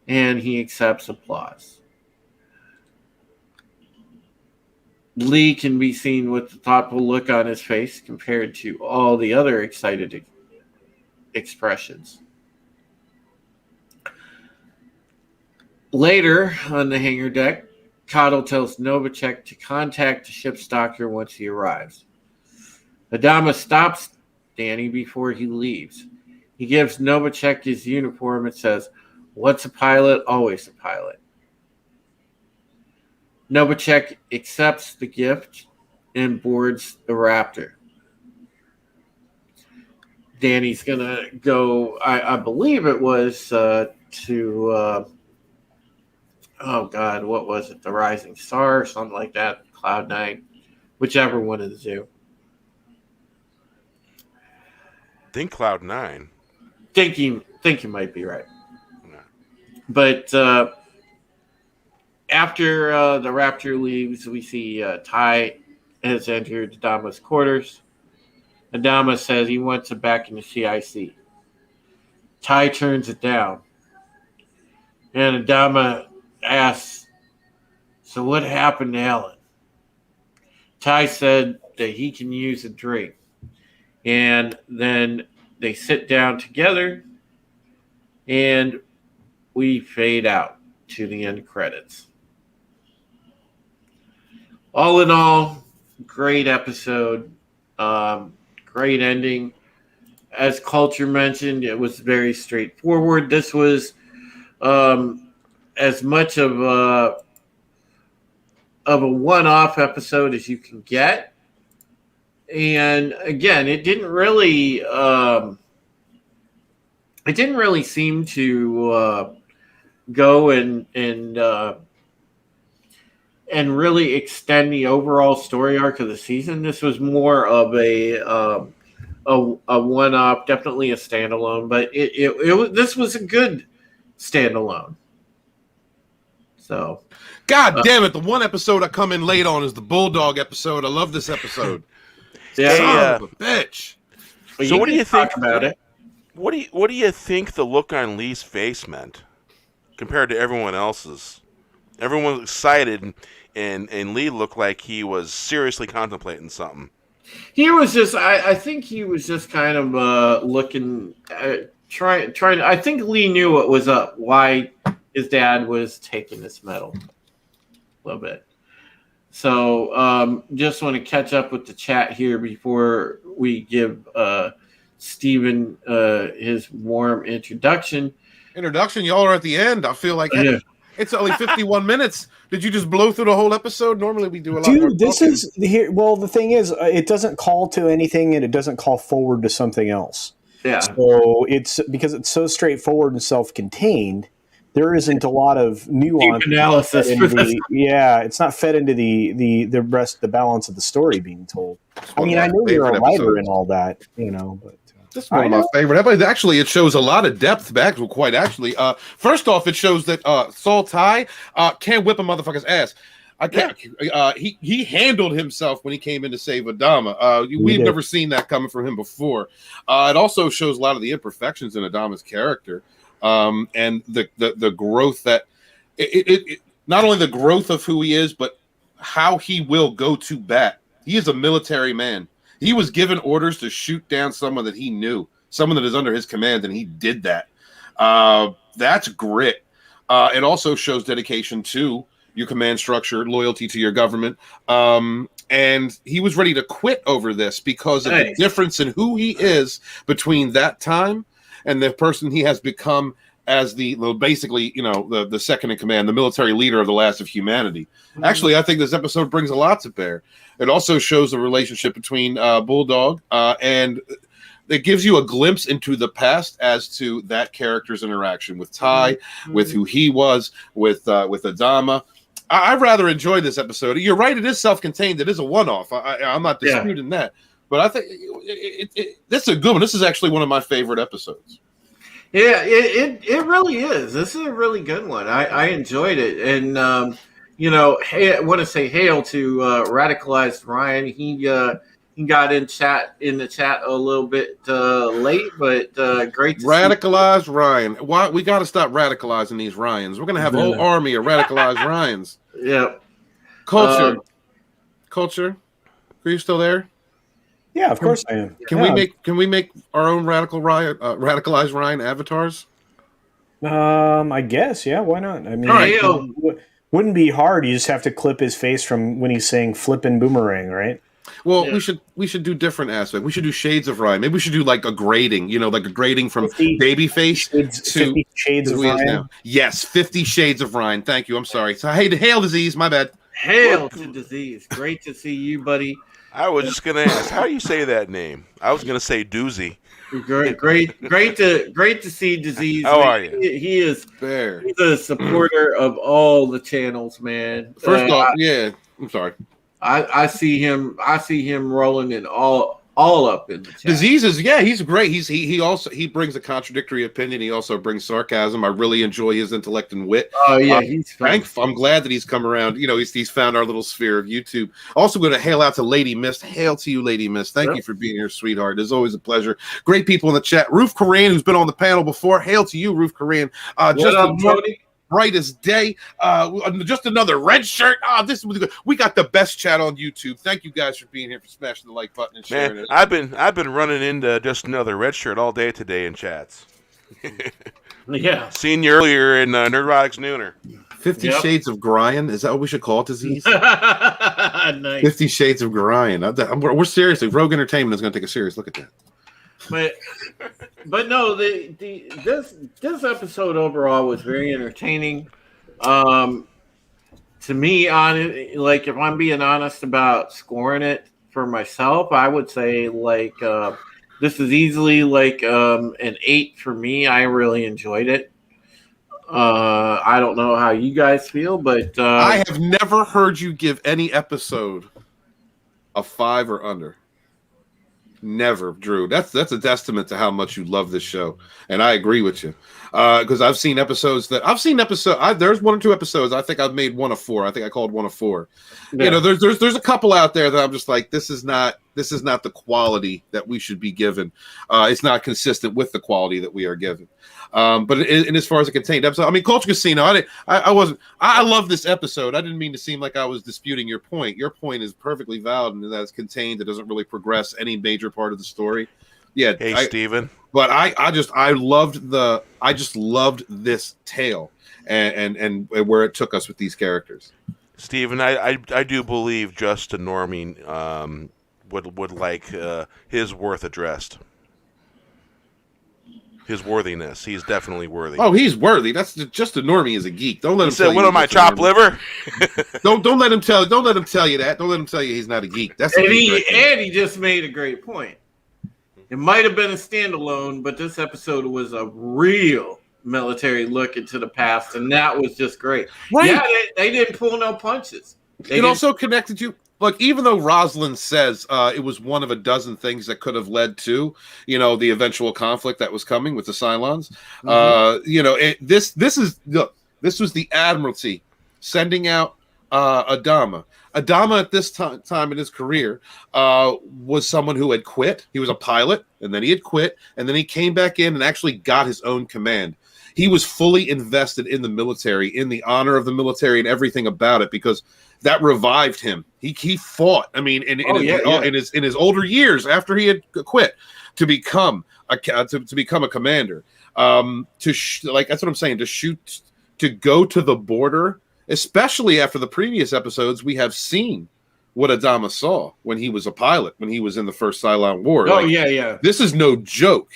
and he accepts applause. Lee can be seen with the thoughtful look on his face compared to all the other excited expressions. Later on the hangar deck, Cottle tells Novacek to contact the ship's doctor once he arrives. Adama stops Danny before he leaves. He gives Novacek his uniform and says, "What's a pilot? Always a pilot." Novacek accepts the gift and boards the Raptor. Danny's going to go, I believe it was to oh God, what was it? The Rising Star or something like that. Cloud9, whichever one of the two. Think Cloud9. Think you might be right. Yeah. But after the Raptor leaves, we see Ty has entered Adama's quarters. Adama says he wants him back in the CIC. Ty turns it down. And Adama asks, so what happened to Ellen? Ty said that he can use a drink. And then they sit down together and we fade out to the end credits. All in all, great episode. Great ending. As Culture mentioned, it was very straightforward. This was as much of a one-off episode as you can get. And again, it didn't really seem to go and really extend the overall story arc of the season. This was more of a one-off, definitely a standalone, but this was a good standalone. So, God damn it! The one episode I come in late on is the Bulldog episode. I love this episode. yeah. Son of a bitch. So what do you think about it? What do you think the look on Lee's face meant compared to everyone else's? Everyone was excited, and Lee looked like he was seriously contemplating something. He was just, I think he was just kind of looking, trying. I think Lee knew what was up, why his dad was taking this medal a little bit. So just want to catch up with the chat here before we give Steven his warm introduction. Y'all are at the end. I feel like it's only 51 minutes. Did you just blow through the whole episode? Normally we do a lot more. Dude, this is here. Well, the thing is, it doesn't call to anything, and it doesn't call forward to something else. Yeah. So it's because it's so straightforward and self-contained. There isn't a lot of nuance. Deep analysis. It's not fed into the balance of the story being told. I mean, I know you're a writer and all that, but. This is one of my favorite episodes. Actually, it shows a lot of depth back. Quite actually. First off, it shows that Saul Ty can't whip a motherfucker's ass. I can't. He handled himself when he came in to save Adama. We've never seen that coming from him before. It also shows a lot of the imperfections in Adama's character, and the growth that it not only the growth of who he is, but how he will go to bat. He is a military man. He was given orders to shoot down someone that he knew, someone that is under his command, and he did that. That's grit. It also shows dedication to your command structure, loyalty to your government. And he was ready to quit over this because of the difference in who he is between that time and the person he has become as the second in command, the military leader of the last of humanity. Mm-hmm. Actually, I think this episode brings a lot to bear. It also shows the relationship between Bulldog and it gives you a glimpse into the past as to that character's interaction with Ty, with who he was, with Adama. I rather enjoy this episode. You're right; it is self-contained. It is a one-off. I'm not disputing that, but I think this is a good one. This is actually one of my favorite episodes. Yeah, it really is. This is a really good one. I enjoyed it, and I want to say hail to Radicalized Ryan. He got in the chat a little bit late, but great to Radicalized Ryan. Why we got to stop radicalizing these Ryans? We're gonna have a whole army of radicalized Ryans. Yeah. Culture. Are you still there? Yeah, of course I am. Can we make our own radicalized Ryan avatars? I guess, yeah, why not? I mean, right, wouldn't be hard. You just have to clip his face from when he's saying "flippin' boomerang," right? Well, we should do different aspects. We should do shades of Ryan. Maybe we should do like a grading, like a grading from babyface to 50 shades of Ryan. Now. Yes, 50 Shades of Ryan. Thank you. I'm sorry. So, hey, hail disease. My bad. Hail to disease. Great to see you, buddy. I was just going to ask, how do you say that name? I was going to say Doozy. Great to see Disease. How man. are you? He is Fair. he's a supporter of all the channels, man. First off, yeah. I'm sorry. I see him rolling in all up in the chat. Diseases, yeah, he's great. He also brings a contradictory opinion. He also brings sarcasm. I really enjoy his intellect and wit. Oh yeah, he's fun. I'm glad that he's come around. You know, he's found our little sphere of YouTube. Also going to hail out to Lady Mist. Hail to you, Lady Mist. Thank you for being here, sweetheart. It's always a pleasure. Great people in the chat. Roof Koran, who's been on the panel before. Hail to you, Roof Koran. What up, Jody? Bright as day. Just another red shirt. This was good. We got the best chat on YouTube. Thank you guys for being here, for smashing the like button and sharing it. I've been running into just another red shirt all day today in chats. Yeah, Seen you earlier in Nerdrotics Nooner. 50 Shades of Gryan. Is that what we should call it, Disease? nice. 50 Shades of Gryan. We're seriously. Rogue Entertainment is going to take a serious look at that. But no, this episode overall was very entertaining. To me, like if I'm being honest about scoring it for myself, I would say like this is easily like an 8 for me. I really enjoyed it. I don't know how you guys feel, but I have never heard you give any episode a 5 or under. Never, Drew. That's a testament to how much you love this show, and I agree with you. Because I've seen episodes. There's 1 or 2 episodes. I think I've made 1 of 4. I think I called 1 of 4. Yeah. You know, there's a couple out there that I'm just like, this is not the quality that we should be given. It's not consistent with the quality that we are given. But in as far as a contained episode, I mean, Culture Casino. I love this episode. I didn't mean to seem like I was disputing your point. Your point is perfectly valid, and that it's contained. It doesn't really progress any major part of the story. Yeah. Hey, Steven. But I just loved this tale and where it took us with these characters. Steven, I do believe Just a Normie would like his worth addressed. His worthiness. He's definitely worthy. Oh, he's worthy. That's just a normie is a geek. Don't let him say, what am I, chopped liver? Don't let him tell you that. Don't let him tell you he's not a geek. That's he just made a great point. It might have been a standalone, but this episode was a real military look into the past, and that was just great. Right. Yeah, they didn't pull no punches. It also connected you. Look, even though Rosalind says it was one of a dozen things that could have led to, the eventual conflict that was coming with the Cylons, this was the Admiralty sending out Adama. Adama at this time in his career was someone who had quit. He was a pilot, and then he had quit, and then he came back in and actually got his own command. He was fully invested in the military, in the honor of the military and everything about it, because that revived him. He fought. I mean, in his older years after he had quit to become a commander. That's what I'm saying. To go to the border, especially after the previous episodes, we have seen what Adama saw when he was a pilot, when he was in the first Cylon War. This is no joke.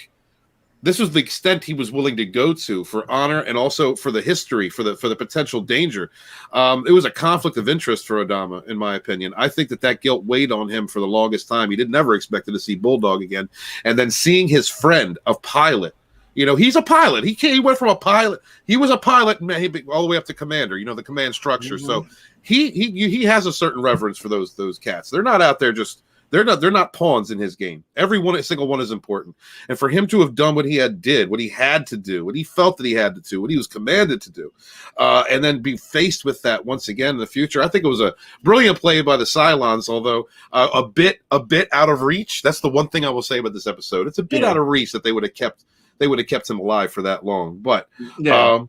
This was the extent he was willing to go to for honor and also for the history, for the potential danger. It was a conflict of interest for Adama, in my opinion. I think that guilt weighed on him for the longest time. He never expected to see Bulldog again. And then seeing his friend, a pilot, he's a pilot. He went from a pilot. He was a pilot all the way up to commander, the command structure. Mm-hmm. So he has a certain reverence for those cats. They're not out there just... They're not pawns in his game. A single one is important. And for him to have done what he had to do, what he felt that he had to do, what he was commanded to do, and then be faced with that once again in the future, I think it was a brilliant play by the Cylons, although a bit out of reach. That's the one thing I will say about this episode. It's a bit out of reach that they would have kept him alive for that long. But I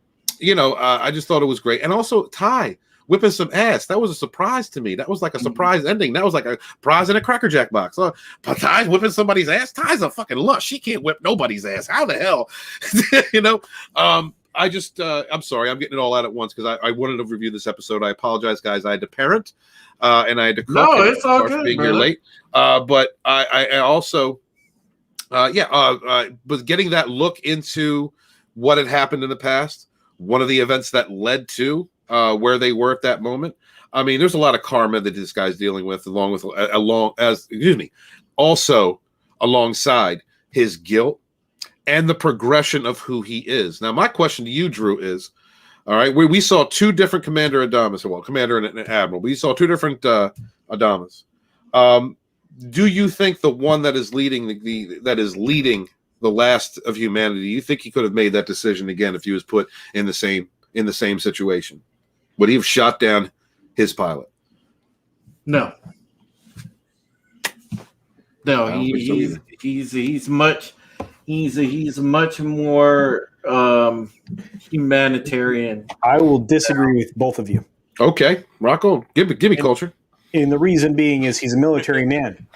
just thought it was great. And also Ty whipping some ass. That was a surprise to me. That was like a surprise ending. That was like a prize in a Cracker Jack box. Ty's whipping somebody's ass. Ty's a fucking lush. She can't whip nobody's ass. How the hell? I'm sorry. I'm getting it all out at once because I wanted to review this episode. I apologize, guys. I had to parent and I had to cook. No, it's all good. Being here late. But I also, but getting that look into what had happened in the past, one of the events that led to where they were at that moment. I mean, there's a lot of karma that this guy's dealing with, alongside his guilt, and the progression of who he is. Now, my question to you, Drew, is, all right, we saw two different Commander Adamas, well, Commander and Admiral. We saw two different Adamas. Do you think the one that is leading the last of humanity, do you think he could have made that decision again if he was put in the same situation? Would he have shot down his pilot? No. No, he's much more humanitarian. I will disagree with both of you. Okay, Rocco, give me culture. And the reason being is he's a military man.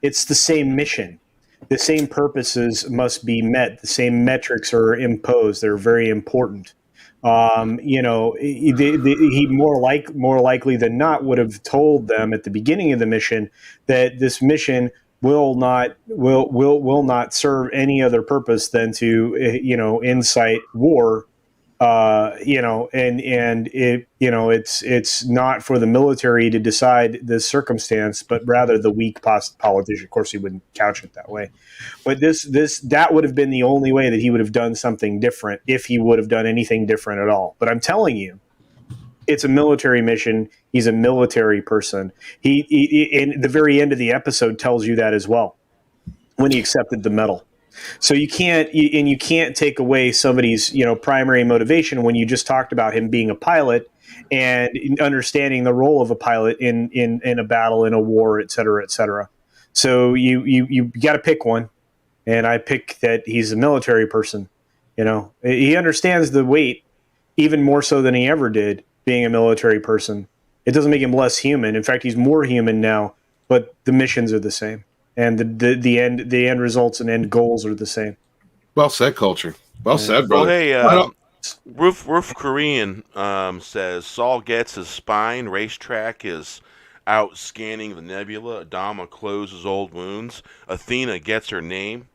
It's the same mission. The same purposes must be met. The same metrics are imposed. They're very important. He more likely than not would have told them at the beginning of the mission that this mission will not serve any other purpose than to incite war. It's not for the military to decide the circumstance, but rather the weak politician. Of course, he wouldn't couch it that way, but that would have been the only way that he would have done something different if he would have done anything different at all. But I'm telling you, it's a military mission. He's a military person. He in the very end of the episode tells you that as well when he accepted the medal. So you can't take away somebody's primary motivation when you just talked about him being a pilot and understanding the role of a pilot in a battle, in a war, et cetera, et cetera. So you got to pick one, and I pick that he's a military person. He understands the weight even more so than he ever did being a military person. It doesn't make him less human. In fact, he's more human now, but the missions are the same. And the end results and end goals are the same. Well said, culture. Well said, brother. Well, hey, Roof Korean says Saul gets his spine. Racetrack is out scanning the nebula. Adama closes old wounds. Athena gets her name.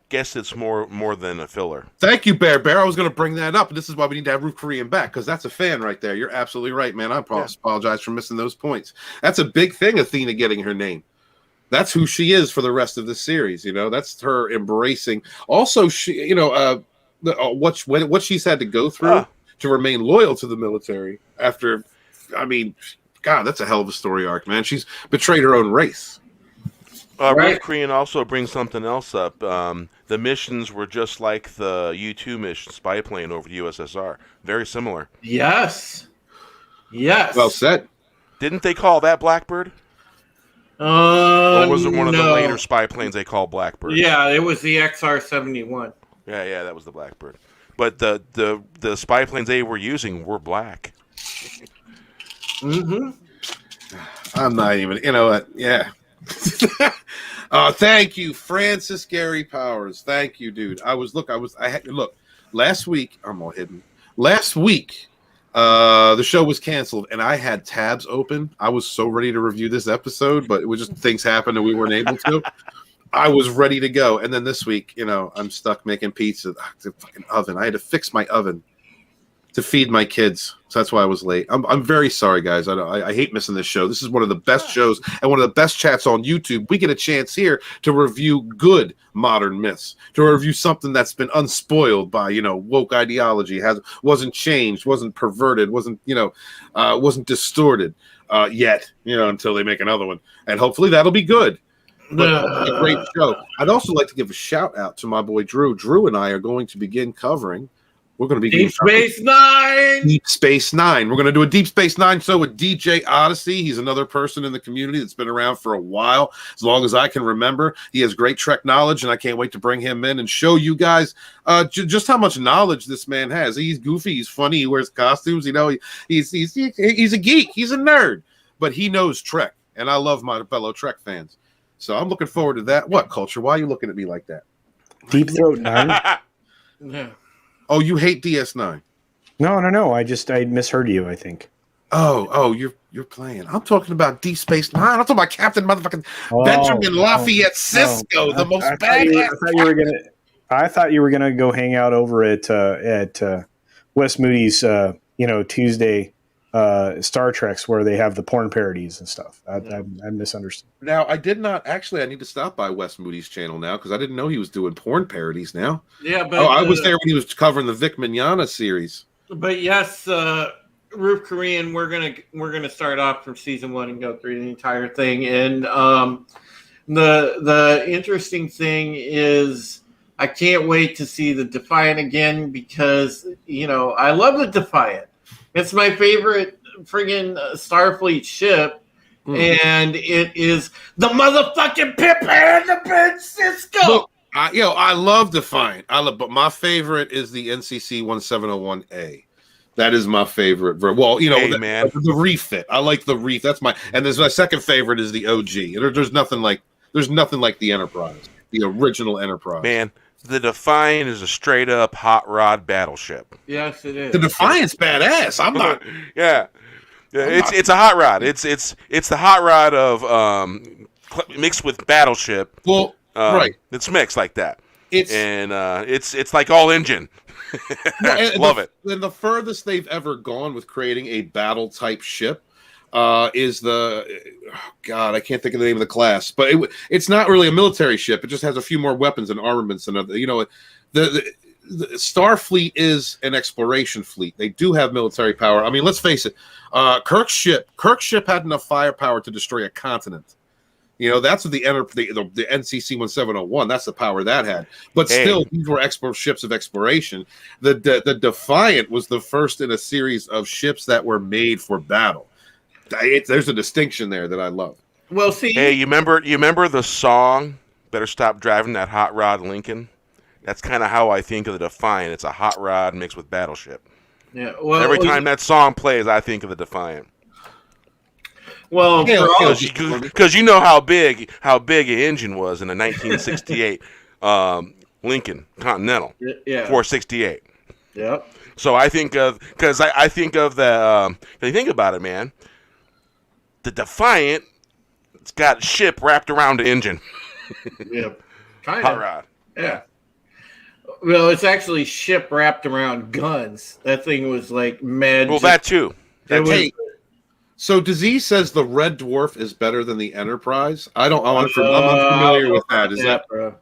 Guess it's more than a filler. Thank you, Bear. I was going to bring that up, and this is why we need to have Roof Korean back, because that's a fan right there. You're absolutely right, man. I apologize for missing those points. That's a big thing, Athena getting her name. That's who she is for the rest of the series. That's her embracing. Also, she, what she's had to go through to remain loyal to the military after. I mean, God, that's a hell of a story arc, man. She's betrayed her own race. Right? Korean also brings something else up. The missions were just like the U-2 mission, spy plane over the USSR. Very similar. Yes. Well said. Didn't they call that Blackbird? Or was it one of the later spy planes they called Blackbird? Yeah, it was the XR-71. Yeah, that was the Blackbird. But the spy planes they were using were black. Mm-hmm. I'm not even, yeah. Thank you, Francis Gary Powers. Thank you, dude. Last week, I'm all hidden. Last week, the show was canceled, and I had tabs open. I was so ready to review this episode, but it was just things happened, and we weren't able to. I was ready to go, and then this week, I'm stuck making pizza. The fucking oven. I had to fix my oven to feed my kids, so that's why I was late. I'm very sorry, guys. I hate missing this show. This is one of the best shows and one of the best chats on YouTube. We get a chance here to review good modern myths, to review something that's been unspoiled by woke ideology, wasn't changed, wasn't perverted, wasn't distorted yet, until they make another one, and hopefully that'll be good. But a great show. I'd also like to give a shout out to my boy Drew. Drew and I are going to begin covering. We're going to be Deep Space Nine. Deep Space Nine. We're going to do a Deep Space Nine show with DJ Odyssey. He's another person in the community that's been around for a while, as long as I can remember. He has great Trek knowledge, and I can't wait to bring him in and show you guys just how much knowledge this man has. He's goofy. He's funny. He wears costumes. He's a geek. He's a nerd, but he knows Trek, and I love my fellow Trek fans. So I'm looking forward to that. What, Culture? Why are you looking at me like that? Deep Throat 9? Yeah. Oh, you hate DS9? No. I misheard you, I think. Oh, you're playing. I'm talking about Deep Space Nine. I'm talking about Captain Motherfucking Benjamin Lafayette Sisko, the most badass. I thought you were gonna go hang out over at Wes Moody's, Tuesday Star Treks where they have the porn parodies and stuff. I misunderstood. Now, I did not actually. I need to stop by Wes Moody's channel now because I didn't know he was doing porn parodies now. Yeah, but I was there when he was covering the Vic Mignogna series. But yes, Roof Korean, we're gonna start off from season 1 and go through the entire thing. And the interesting thing is, I can't wait to see the Defiant again because I love the Defiant. It's my favorite friggin' Starfleet ship, and it is the motherfucking Pip and the Ben Cisco. Look, I love Defiant. But my favorite is the NCC 1701A. That is my favorite. Well, the refit. I like the reef. That's my second favorite is the OG. There's nothing like the Enterprise, the original Enterprise. Man, the Defiant is a straight up hot rod battleship. Yes, it is. The Defiant's badass. I'm not. Yeah. It's a hot rod. It's the hot rod of mixed with battleship. Well, right. It's mixed like that. It's like all engine. Love it. And the furthest they've ever gone with creating a battle type ship is I can't think of the name of the class, but it's not really a military ship. It just has a few more weapons and armaments and the Starfleet is an exploration fleet. They do have military power. I mean, let's face it. Kirk's ship had enough firepower to destroy a continent. That's what the NCC 1701. That's the power that had. But still, these were ships of exploration. The Defiant was the first in a series of ships that were made for battle. There's a distinction there that I love. Well, see, hey, you remember the song "Better Stop Driving That Hot Rod Lincoln"? That's kind of how I think of the Defiant. It's a hot rod mixed with battleship. Yeah. Well, every time that song plays, I think of the Defiant. Well, because you know how big an engine was in a 1968 Lincoln Continental, 468. Yep. So I think of I think of the. If you think about it, man, the Defiant, it's got ship wrapped around the engine. Yep. Kind Hot of. rod. Yeah. Well, it's actually ship wrapped around guns. That thing was like mad. Well, that too. So Disease says the Red Dwarf is better than the Enterprise. I'm unfamiliar with that. Is that? Bro.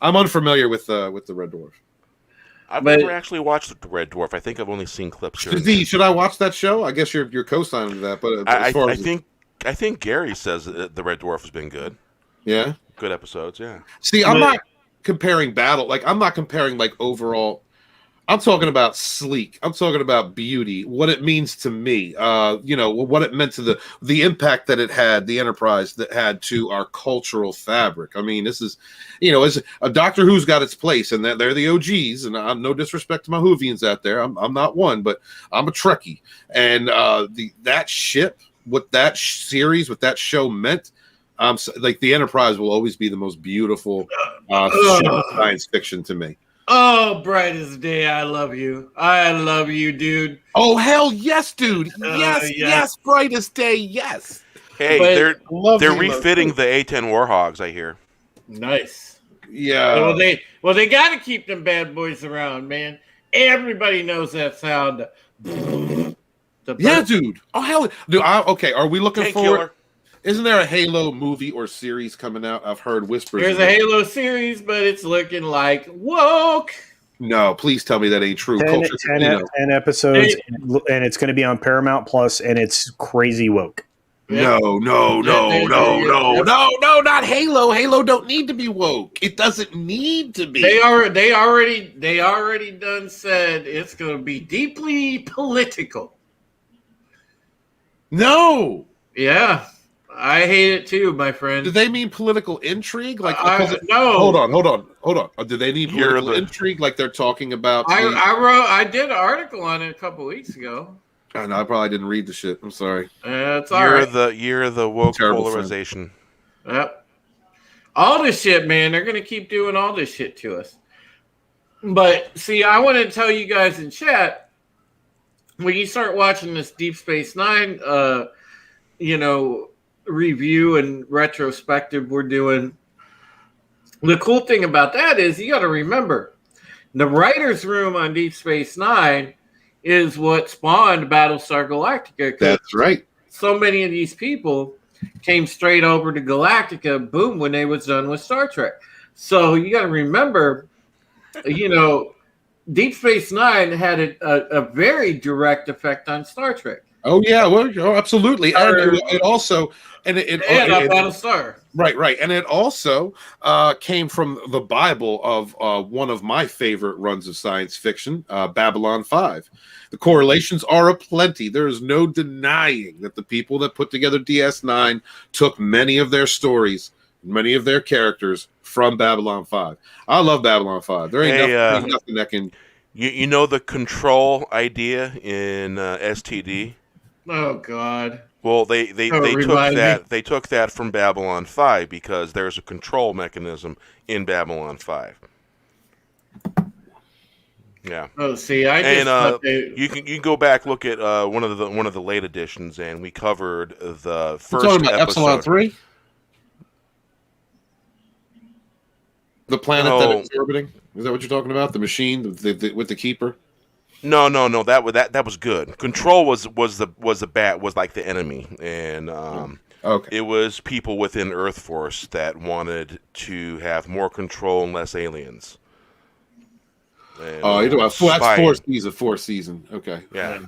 I'm unfamiliar with the Red Dwarf. I've never actually watched the Red Dwarf. I think I've only seen clips here. Disease, should I watch that show? I guess you're co-signing that, but I think Gary says that the Red Dwarf has been good. Yeah, good episodes. Yeah. See, I'm not comparing battle. I'm not comparing overall. I'm talking about sleek. I'm talking about beauty. What it means to me. What it meant to the impact that it had, the Enterprise that had to our cultural fabric. I mean, this is, as a Doctor Who's got its place, and they're the OGs. And I'm no disrespect to my Whovians out there. I'm not one, but I'm a Trekkie. And that ship, what that series, what that show meant. The Enterprise will always be the most beautiful ship of science fiction to me. Oh, brightest day, I love you. I love you, dude. Oh, hell yes, dude. Yes, brightest day, yes. Hey, they're refitting the A-10 Warhogs, I hear. Nice. Yeah. Well, they got to keep them bad boys around, man. Everybody knows that sound. Yeah, dude. Oh, hell. Dude, okay, are we looking forward? Isn't there a Halo movie or series coming out? I've heard whispers. There's a Halo series, but it's looking like woke. No, please tell me that ain't true. 10 episodes, and it's going to be on Paramount Plus, and it's crazy woke. No, not Halo. Halo don't need to be woke. It doesn't need to be. They already done said it's going to be deeply political. No. Yeah. I hate it too, my friend. Do they mean political intrigue? No. Hold on. Do they need political intrigue? Like they're talking about? I did an article on it a couple weeks ago. I know. I probably didn't read the shit. I'm sorry. It's all right. Year of the woke polarization. Yep. All this shit, man. They're gonna keep doing all this shit to us. But see, I want to tell you guys in chat, when you start watching this Deep Space Nine, review and retrospective we're doing, the cool thing about that is you got to remember the writer's room on Deep Space Nine is what spawned Battlestar Galactica. 'Cause That's right. so many of these people came straight over to Galactica, boom, when they was done with Star Trek. So you got to remember, you know, Deep Space Nine had a very direct effect on Star Trek. Oh yeah, well, oh, absolutely, and it also And Battlestar. right, and it also came from the Bible of one of my favorite runs of science fiction, Babylon 5. The correlations are aplenty. There is no denying that the people that put together DS9 took many of their stories, many of their characters from Babylon 5. I love Babylon 5. There ain't nothing that can. You know the control idea in STD? Oh God. Well, they took that from Babylon 5 because there's a control mechanism in Babylon 5. Yeah. Oh, see, I just you can go back, look at one of the late editions, and we covered the first talking about episode. Epsilon 3? The planet that it's orbiting? Is that what you're talking about? The machine with the keeper? No. That was good. Control was like the enemy, and okay. It was people within Earth Force that wanted to have more control and less aliens. And, you're talking about that's fourth season. Okay. Yeah.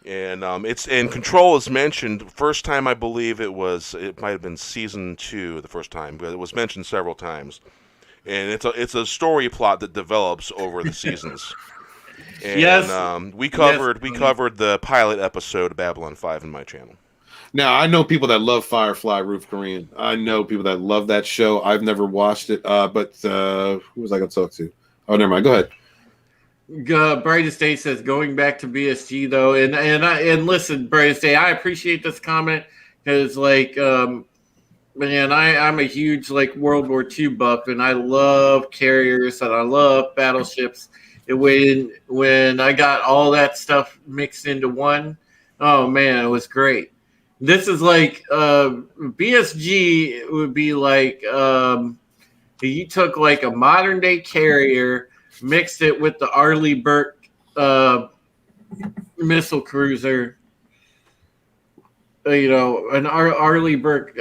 And Control is mentioned first time, I believe it might have been season 2 the first time, but it was mentioned several times. And it's a story plot that develops over the seasons. And, yes. We covered the pilot episode of Babylon 5 in my channel. Now, I know people that love Firefly, Ruth Korean. I know people that love that show. I've never watched it, but who was I going to talk to? Oh, never mind. Go ahead. Brightest Day says going back to BSG though, and listen, Brightest Day, I appreciate this comment because man, I'm a huge World War II buff, and I love carriers and I love battleships. And when I got all that stuff mixed into one, oh man, it was great. This is BSG would be you took a modern day carrier, mixed it with the Arleigh Burke missile cruiser, an Arleigh Burke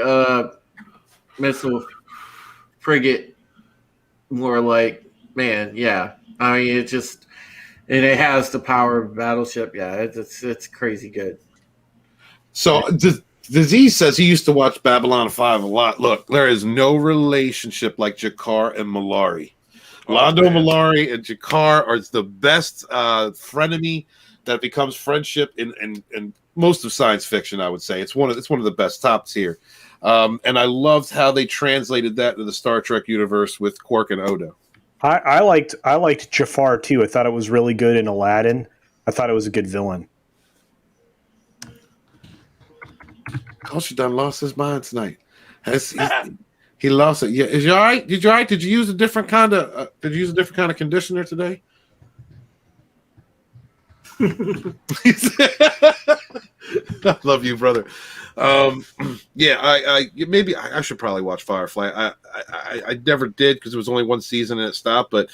missile frigate, more man, yeah. I mean, it has the power of a battleship. Yeah, it's crazy good. So Disease says he used to watch Babylon 5 a lot. Look, there is no relationship like Jakar and Malari. Londo Malari and Jakar are the best frenemy that becomes friendship in most of science fiction. I would say it's one of the best tops here, and I loved how they translated that into the Star Trek universe with Quark and Odo. I liked Jafar too. I thought it was really good in Aladdin. I thought it was a good villain. Culture done lost his mind tonight. He lost it. Yeah, is you all right? Did you all right? Did you use a different kind of conditioner today? I love you, brother. Yeah, I should probably watch Firefly. I never did because it was only one season and it stopped. But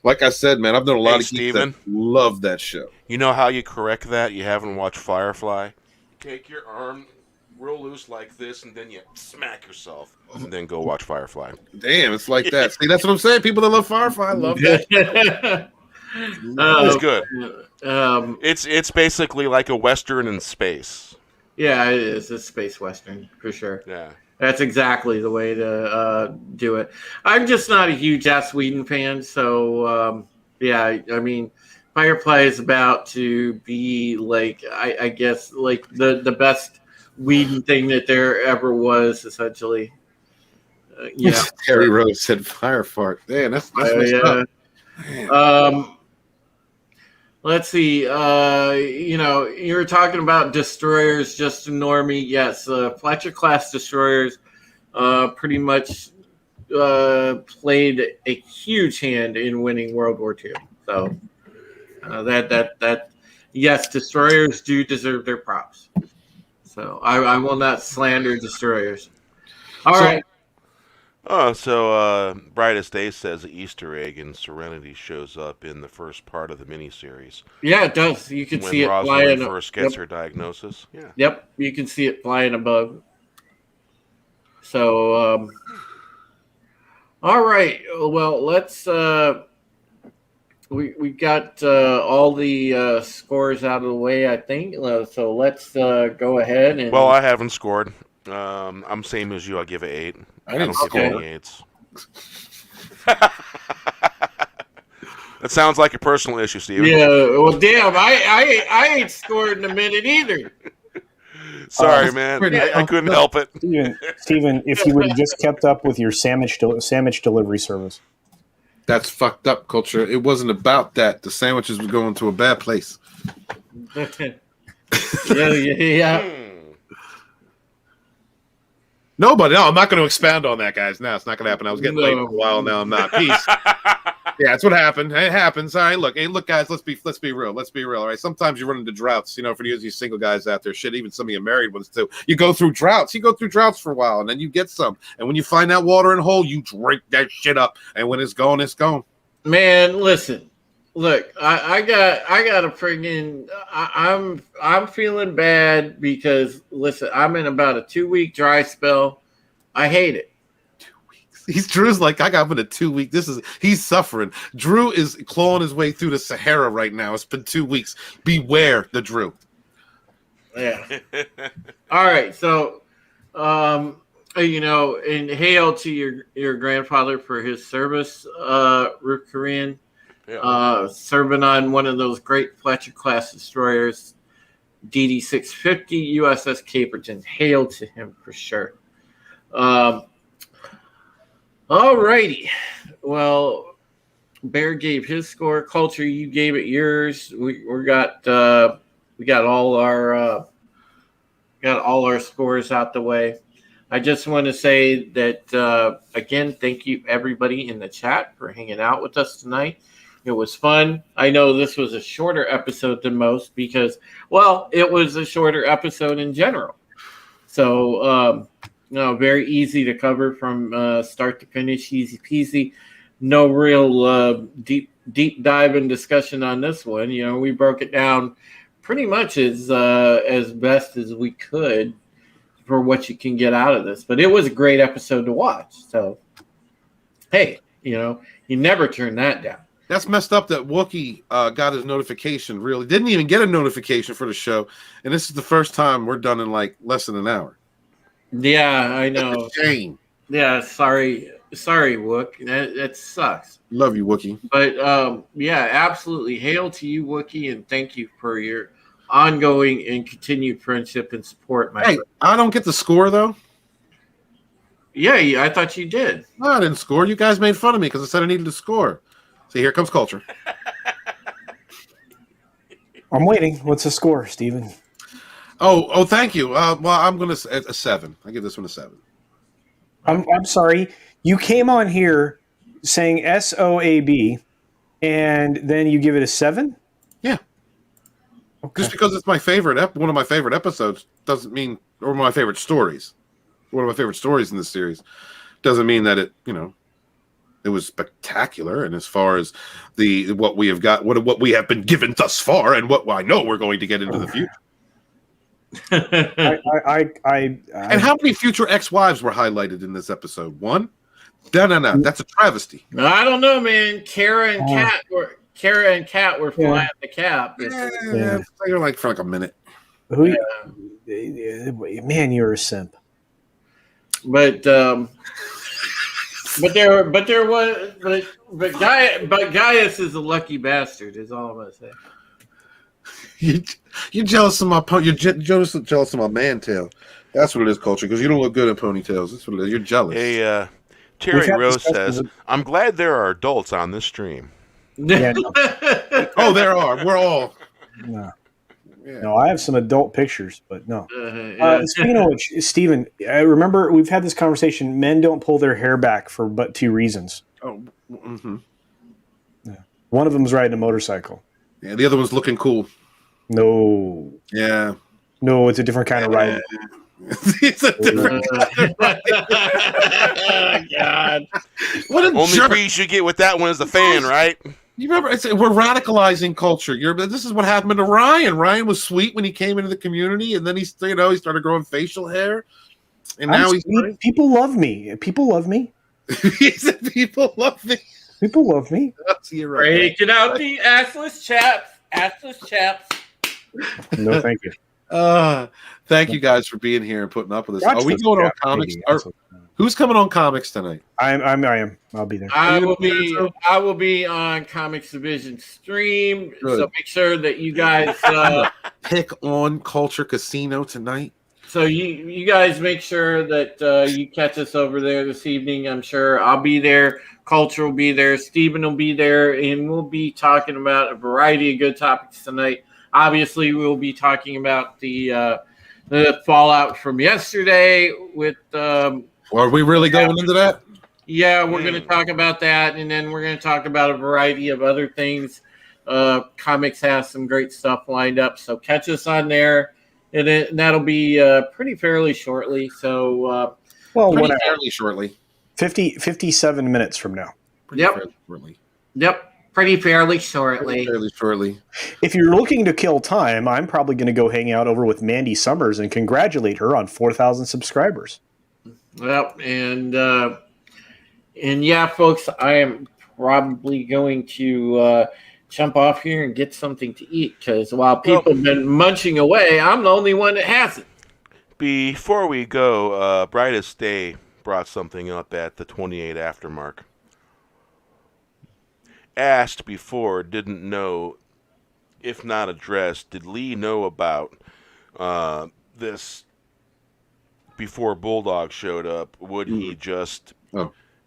like I said, man, I've known a lot of people that love that show. You know how you correct that? You haven't watched Firefly? Take your arm real loose like this, and then you smack yourself, and then go watch Firefly. Damn, it's like that. See, that's what I'm saying. People that love Firefly love that. It's good. It's basically like a Western in space. Yeah, it is. It's space Western, for sure. Yeah. That's exactly the way to do it. I'm just not a huge Joss Whedon fan, so yeah, I mean, Firefly is about to be I guess the best Whedon thing that there ever was, essentially. Yeah. Terry Rose said fire fart. Man, that's messed up. Let's see. You were talking about destroyers, just ignore me. Yes, Fletcher class destroyers pretty much played a huge hand in winning World War II. So yes, destroyers do deserve their props. So I will not slander destroyers. All right. Oh, so Brightest Day says the Easter egg in Serenity shows up in the first part of the miniseries Yeah, it does. You can when see it Rosalind flying. first gets her diagnosis. Yeah. Yep, you can see it flying above. So, all right. Well, let's. We got all the scores out of the way, I think. So let's go ahead and. Well, I haven't scored. I'm same as you. I'll give it 8. I didn't don't give score. any 8s. That sounds like a personal issue, Steven. Yeah. Well, damn. I ain't scored in a minute either. Sorry, man. I couldn't help it. Steven, if you would have just kept up with your sandwich delivery service. That's fucked up, Culture. It wasn't about that. The sandwiches were going to a bad place. Yeah. No, I'm not going to expound on that, guys. No, it's not going to happen. I was getting late for a while. Now I'm not. Peace. Yeah, that's what happened. It happens. All right, look, guys. Let's be real. Let's be real. All right. Sometimes you run into droughts. You know, for you single guys out there, shit. Even some of you married ones too. You go through droughts. You go through droughts for a while, and then you get some. And when you find that water in a hole, you drink that shit up. And when it's gone, it's gone. Man, listen. Look, I got a friggin'. I'm feeling bad because listen, I'm in about a 2-week dry spell. I hate it. Drew's like, I got him in a 2-week. He's suffering. Drew is clawing his way through the Sahara right now. It's been 2 weeks. Beware the Drew. Yeah. All right. So, and hail to your grandfather for his service, Rook Korean. Yeah. Serving on one of those great Fletcher class destroyers, DD 650 USS Caperton. Hail to him for sure. All righty. Well, Bear gave his score. Culture, you gave it yours. We got all our scores out the way. I just want to say that again, thank you everybody in the chat for hanging out with us tonight. It was fun. I know this was a shorter episode than most because, well, it was a shorter episode in general. So, very easy to cover from start to finish, easy peasy. No real deep dive and discussion on this one. You know, we broke it down pretty much as best as we could for what you can get out of this. But it was a great episode to watch. So, hey, you never turn that down. That's messed up that Wookiee got his notification, really. Didn't even get a notification for the show. And this is the first time we're done in like less than an hour. Yeah, I know. That's a shame. Yeah, sorry, Wook. That sucks. Love you, Wookiee. But yeah, absolutely. Hail to you, Wookiee, and thank you for your ongoing and continued friendship and support, my friend. I don't get the score though. Yeah, I thought you did. No, I didn't score. You guys made fun of me because I said I needed to score. See, here comes Culture. I'm waiting. What's the score, Steven? Oh, thank you. Well, I'm going to a 7. I give this one a 7. I'm sorry. You came on here saying SOAB, and then you give it a 7? Yeah. Okay. Just because it's my favorite, one of my favorite episodes doesn't mean, or my favorite stories. One of my favorite stories in this series doesn't mean that it, it was spectacular. And as far as what we have got, what we have been given thus far, and what I know we're going to get into the future. And how many future ex-wives were highlighted in this episode? 1? No. That's a travesty. I don't know, man. Kara and Kat were flying the cap. Yeah. They're like for like a minute. Man, you're a simp. But Gaius is a lucky bastard. Is all I'm gonna say. You're jealous of my you're jealous of my man tail. That's what it is, Culture. Because you don't look good in ponytails. That's what it is. You're jealous. Hey, Terry Rose says, "I'm glad there are adults on this stream." Yeah, no. Oh, there are. We're all. No. Yeah. No, I have some adult pictures, but no. Speaking of which, Steven, I remember we've had this conversation. Men don't pull their hair back for but 2 reasons. Oh, mm-hmm. Yeah. One of them is riding a motorcycle. Yeah, the other one's looking cool. No. Yeah. No, it's a different kind of riding. It's a different God. What a Only jerk. free you should get with that one as a fan, right? You remember, we're radicalizing culture. This is what happened to Ryan. Ryan was sweet when he came into the community, and then he started growing facial hair, and now he's people love me. People love me. he said, "People love me." People love me. You're right. Breaking out the assless chaps. Assless chaps. No, thank you. Thank you guys for being here and putting up with us. Watch Are we this going on crap, comics? maybe. Who's coming on comics tonight? I am. I'll be there. I will be on Comics Division stream. Good. So make sure that you guys Pick on Culture Casino tonight. so you guys make sure that you catch us over there this evening. I'm sure I'll be there. Culture will be there. Steven will be there, and we'll be talking about a variety of good topics tonight. Obviously, we'll be talking about the fallout from yesterday with. Are we really going into that? Yeah, we're going to talk about that, and then we're going to talk about a variety of other things. Comics has some great stuff lined up, so catch us on there, and that'll be pretty fairly shortly. So, Pretty fairly shortly. 57 minutes from now. Yep, pretty fairly shortly. If you're looking to kill time, I'm probably going to go hang out over with Mandy Summers and congratulate her on 4,000 subscribers. Yep, and yeah, folks, I am probably going to jump off here and get something to eat because while people have been munching away, I'm the only one that hasn't. Before we go, Brightest Day brought something up at the 28 aftermark. Asked before, didn't know, if not addressed, did Lee know about this before Bulldog showed up? Would he just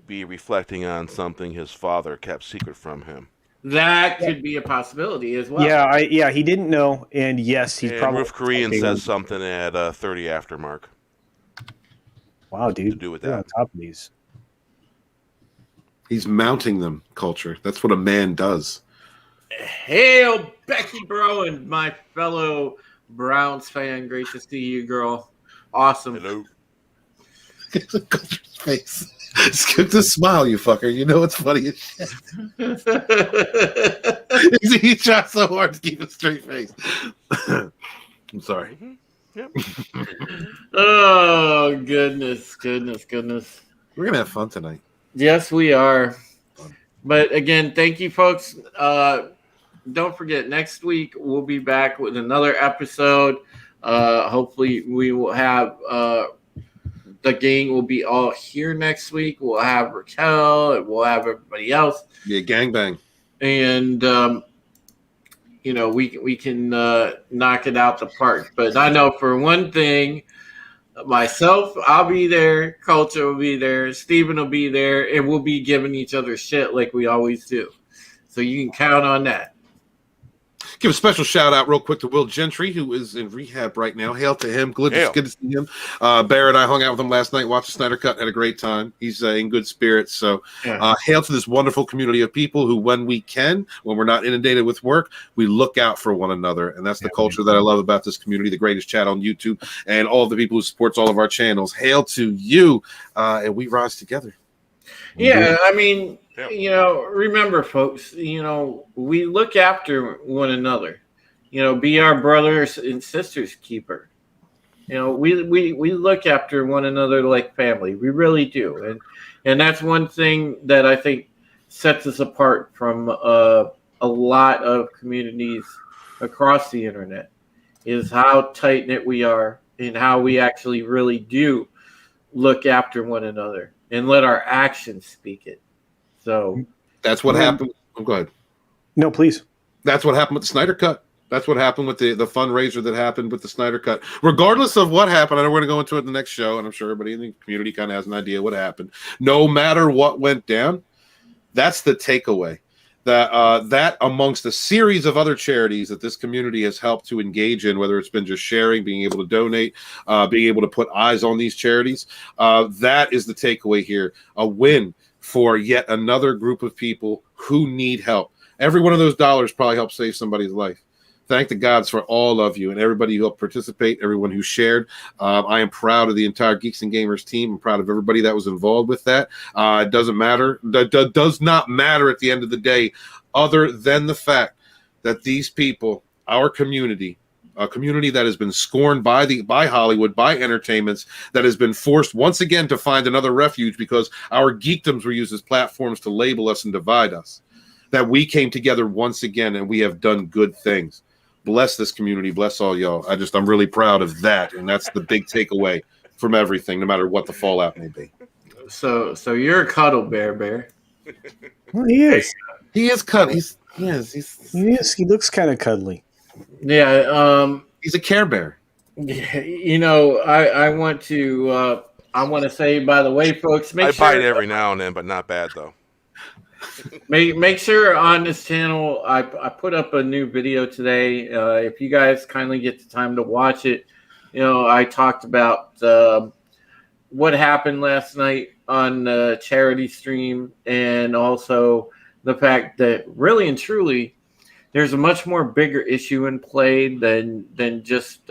be reflecting on something his father kept secret from him? That could be a possibility as well. Yeah, he didn't know, and yes, he's probably. Roof Korean says something at 30 aftermark. Wow, dude, to do with you're that. on top of these. He's mounting them, Culture. That's what a man does. Hail, Becky, bro, and my fellow Browns fan. Great to see you, girl. Awesome. Hello. Culture's face. Skip the smile, you fucker. You know it's funny as shit. He tried so hard to keep a straight face. I'm sorry. Mm-hmm. Yep. Oh, goodness. We're going to have fun tonight. Yes, we are. But again, thank you, folks. Don't forget, next week we'll be back with another episode. Hopefully, we will have the gang will be all here next week. We'll have Raquel and we'll have everybody else. Yeah, gangbang. And we can knock it out the park. But I know for one thing, myself, I'll be there. Culture will be there. Steven will be there. And we'll be giving each other shit like we always do. So you can count on that. Give a special shout out real quick to Will Gentry, who is in rehab right now. Hail to him. Good to see him. Barrett and I hung out with him last night, watched the Snyder Cut, had a great time. He's in good spirits. So hail to this wonderful community of people who, when we're not inundated with work, we look out for one another. And that's the culture that I love about this community, the greatest chat on YouTube, and all of the people who supports all of our channels. Hail to you, and we rise together. Yeah, I mean, remember, folks, we look after one another. Be our brothers and sisters keeper. We look after one another like family. We really do. And that's one thing that I think sets us apart from a lot of communities across the internet is how tight-knit we are and how we actually really do look after one another and let our actions speak it. So that's what happened. Oh, go ahead. No, please. That's what happened with the Snyder Cut. That's what happened with the fundraiser that happened with the Snyder Cut. Regardless of what happened, I know we're going to go into it in the next show, and I'm sure everybody in the community kind of has an idea what happened. No matter what went down, that's the takeaway. That amongst a series of other charities that this community has helped to engage in, whether it's been just sharing, being able to donate, being able to put eyes on these charities, that is the takeaway here. A win for yet another group of people who need help. Every one of those dollars probably helped save somebody's life. Thank the gods for all of you and everybody who helped participate, everyone who shared. I am proud of the entire Geeks and Gamers team. I'm proud of everybody that was involved with that. It doesn't matter. Does not matter at the end of the day, other than the fact that these people, our community, a community that has been scorned by Hollywood, by entertainments, that has been forced once again to find another refuge because our geekdoms were used as platforms to label us and divide us, that we came together once again and we have done good things. Bless this community. Bless all y'all. I'm really proud of that. And that's the big takeaway from everything, no matter what the fallout may be. So you're a cuddle bear. Well, he is. He is cuddly. He is. He looks kind of cuddly. Yeah. He's a Care Bear. You know, I want to say, by the way, folks, I bite every now and then, but not bad though. Make sure on this channel, I put up a new video today. If you guys kindly get the time to watch it, you know, I talked about what happened last night on the charity stream, and also the fact that really and truly, there's a much more bigger issue in play than just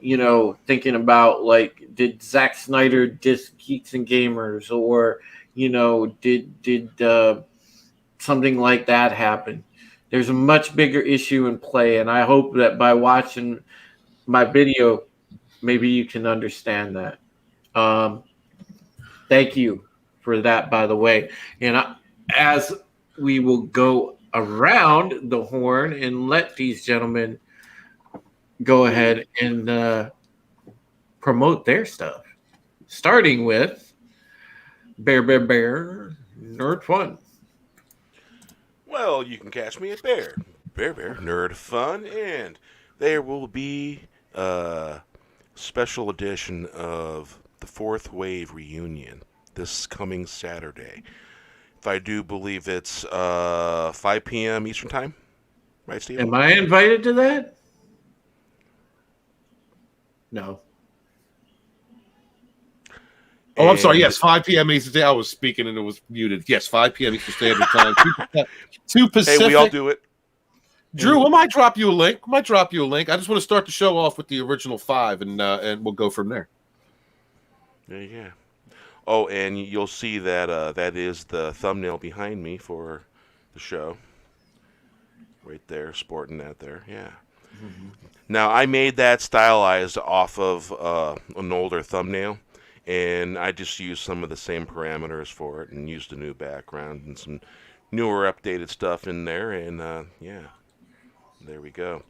you know, thinking about like, did Zack Snyder diss Geeks and Gamers, or you know, did something like that happen? There's a much bigger issue in play, and I hope that by watching my video, maybe you can understand that. Thank you for that, by the way. And as we will go around the horn and let these gentlemen go ahead and promote their stuff, starting with Bear Nerd Fun. Well, you can catch me at Bear Nerd Fun, and there will be a special edition of the Fourth Wave Reunion this coming Saturday. If I do believe it's 5 p.m. Eastern Time, right, Steve? Am I invited to that? No. Oh, I'm sorry. Yes, 5 p.m. Eastern Standard. I was speaking and it was muted. Yes, 5 p.m. Eastern Standard Time. 2 Pacific. Hey, we all do it. Drew, I might drop you a link. I just want to start the show off with the original 5, and we'll go from there. Yeah. Oh, and you'll see that that is the thumbnail behind me for the show. Right there, sporting that there. Yeah. Mm-hmm. Now, I made that stylized off of an older thumbnail. And I just used some of the same parameters for it and used a new background and some newer updated stuff in there. And, yeah, there we go.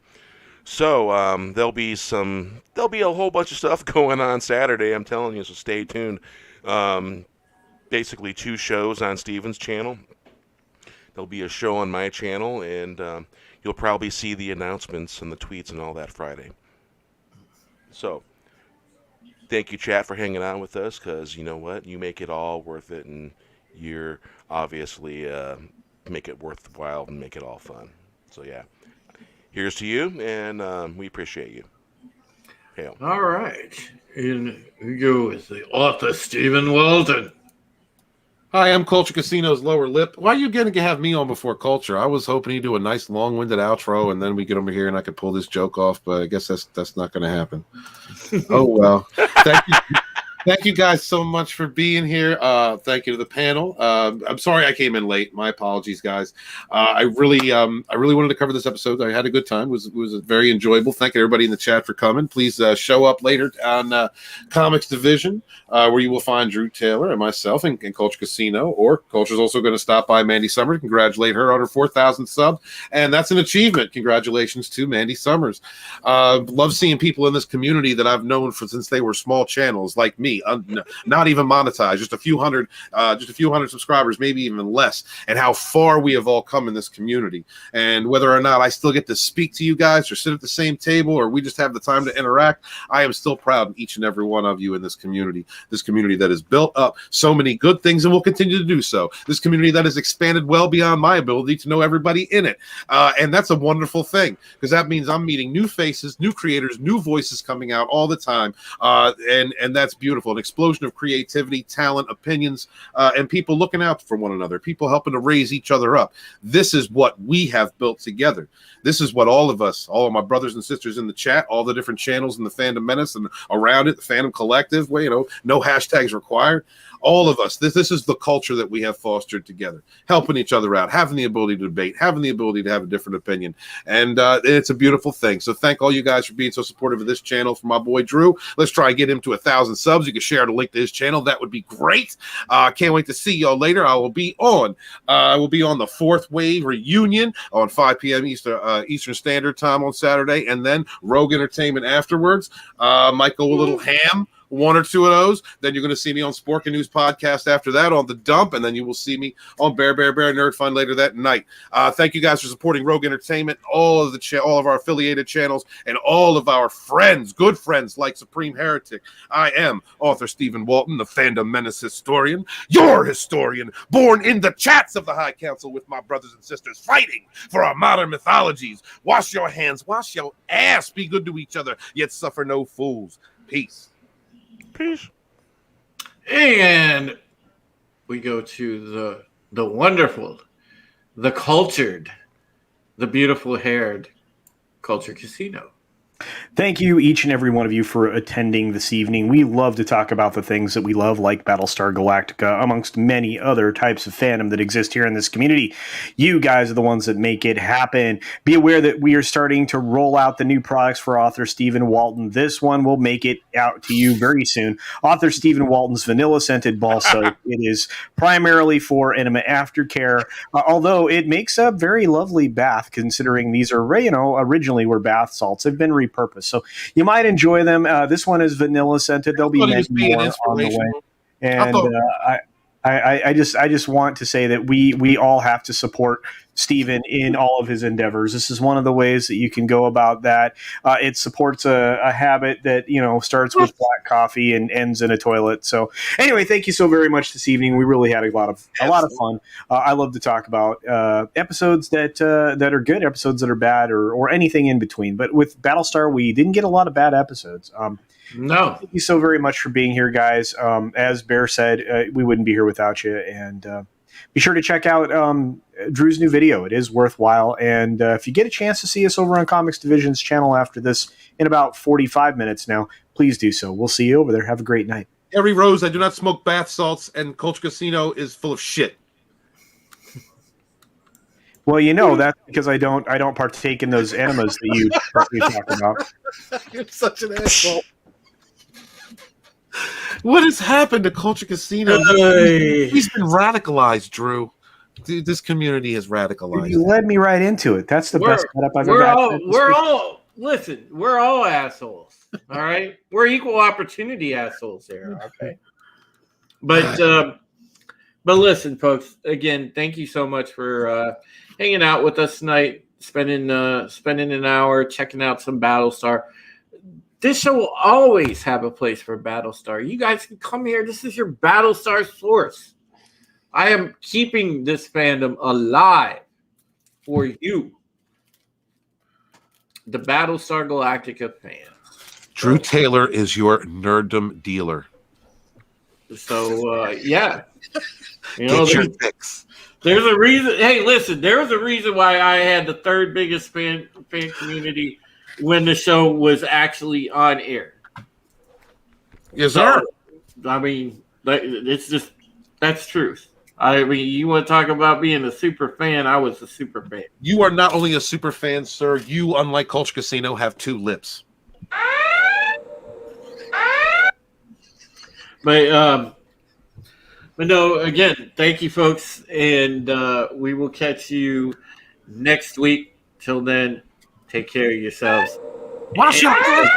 So there'll be a whole bunch of stuff going on Saturday, I'm telling you, so stay tuned. Basically 2 shows on Steven's channel. There'll be a show on my channel, and you'll probably see the announcements and the tweets and all that Friday. So thank you, chat, for hanging out with us, because you know what? You make it all worth it, and you're obviously make it worthwhile and make it all fun. So, yeah. Here's to you, and we appreciate you. Hail. All right. And we go with the author, Stephen Walton. Hi, I'm Culture Casino's lower lip. Why are you going to have me on before Culture? I was hoping he'd do a nice long-winded outro, and then we get over here and I could pull this joke off, but I guess that's not going to happen. Oh, well. Thank you guys so much for being here. Thank you to the panel. I'm sorry I came in late. My apologies, guys. I really wanted to cover this episode. I had a good time. It was very enjoyable. Thank everybody in the chat for coming. Please show up later on Comics Division, where you will find Drew Taylor and myself and Culture Casino. Or Culture's also going to stop by Mandy Summers, congratulate her on her 4,000 sub, and that's an achievement. Congratulations to Mandy Summers. Love seeing people in this community that I've known since they were small channels like me. Not even monetized, just a few hundred subscribers, maybe even less, and how far we have all come in this community. And whether or not I still get to speak to you guys or sit at the same table or we just have the time to interact, I am still proud of each and every one of you in this community that has built up so many good things and will continue to do so. This community that has expanded well beyond my ability to know everybody in it. And that's a wonderful thing, because that means I'm meeting new faces, new creators, new voices coming out all the time. And that's beautiful. beautiful. An explosion of creativity, talent, opinions, and people looking out for one another, people helping to raise each other up. This is what we have built together. This is what all of us, all of my brothers and sisters in the chat, all the different channels in the Fandom Menace and around it, the Fandom Collective, where, no hashtags required. All of us, this is the culture that we have fostered together, helping each other out, having the ability to debate, having the ability to have a different opinion. And it's a beautiful thing. So thank all you guys for being so supportive of this channel. For my boy Drew, let's try and get him to 1,000 subs. You can share the link to his channel. That would be great. Can't wait to see y'all later. I will be on the Fourth Wave reunion on 5 p.m. Eastern Standard Time on Saturday, and then Rogue Entertainment afterwards. Might go a little ham, one or two of those. Then you're going to see me on Sporkin' News Podcast after that on The Dump, and then you will see me on Bear Nerd Fun later that night. Thank you guys for supporting Rogue Entertainment, all of our affiliated channels, and all of our friends, good friends like Supreme Heretic. I am author Stephen Walton, the Fandom Menace historian, your historian, born in the chats of the High Council with my brothers and sisters, fighting for our modern mythologies. Wash your hands, wash your ass, be good to each other, yet suffer no fools. Peace. Peace. And we go to the wonderful, the cultured, the beautiful haired Culture Casino. Thank you, each and every one of you, for attending this evening. We love to talk about the things that we love, like Battlestar Galactica, amongst many other types of fandom that exist here in this community. You guys are the ones that make it happen. Be aware that we are starting to roll out the new products for author Stephen Walton. This one will make it out to you very soon. Author Stephen Walton's Vanilla Scented Ball Soap. It is primarily for enema aftercare, although it makes a very lovely bath, considering these are, originally were bath salts. They've been repurposed. So you might enjoy them. This one is vanilla scented. There'll be many more on the way. And I just want to say that we all have to support Stephen in all of his endeavors. This is one of the ways that you can go about that. It supports a habit that, starts with black coffee and ends in a toilet. So anyway, thank you so very much this evening. We really had a lot of fun. I love to talk about episodes that are good, episodes that are bad, or anything in between. But with Battlestar, we didn't get a lot of bad episodes. No. Thank you so very much for being here, guys. As Bear said, we wouldn't be here without you. And be sure to check out Drew's new video. It is worthwhile. And if you get a chance to see us over on Comics Division's channel after this in about 45 minutes now, please do so. We'll see you over there. Have a great night. Harry Rose, I do not smoke bath salts, and Culture Casino is full of shit. Well, that's because I don't partake in those enemas that you talk about. You're such an asshole. What has happened to Culture Casino? He's been radicalized, Drew. Dude, this community has radicalized. You led me right into it. That's the best setup I've ever had. We're all assholes. All right, we're equal opportunity assholes here. Okay, but listen, folks. Again, thank you so much for hanging out with us tonight, spending an hour checking out some Battlestar. This show will always have a place for Battlestar. You guys can come here. This is your Battlestar source. I am keeping this fandom alive for you, the Battlestar Galactica fans. Drew Taylor is your nerddom dealer. So, yeah. Get your fix. There's a reason. Hey, listen, there was a reason why I had the third biggest fan community when the show was actually on air. Yes, sir. I mean, that's truth. I mean, you want to talk about being a super fan? I was a super fan. You are not only a super fan, sir. You, unlike Culture Casino, have two lips. But no, again, thank you, folks, and we will catch you next week. Till then, take care of yourselves. Wash your hands.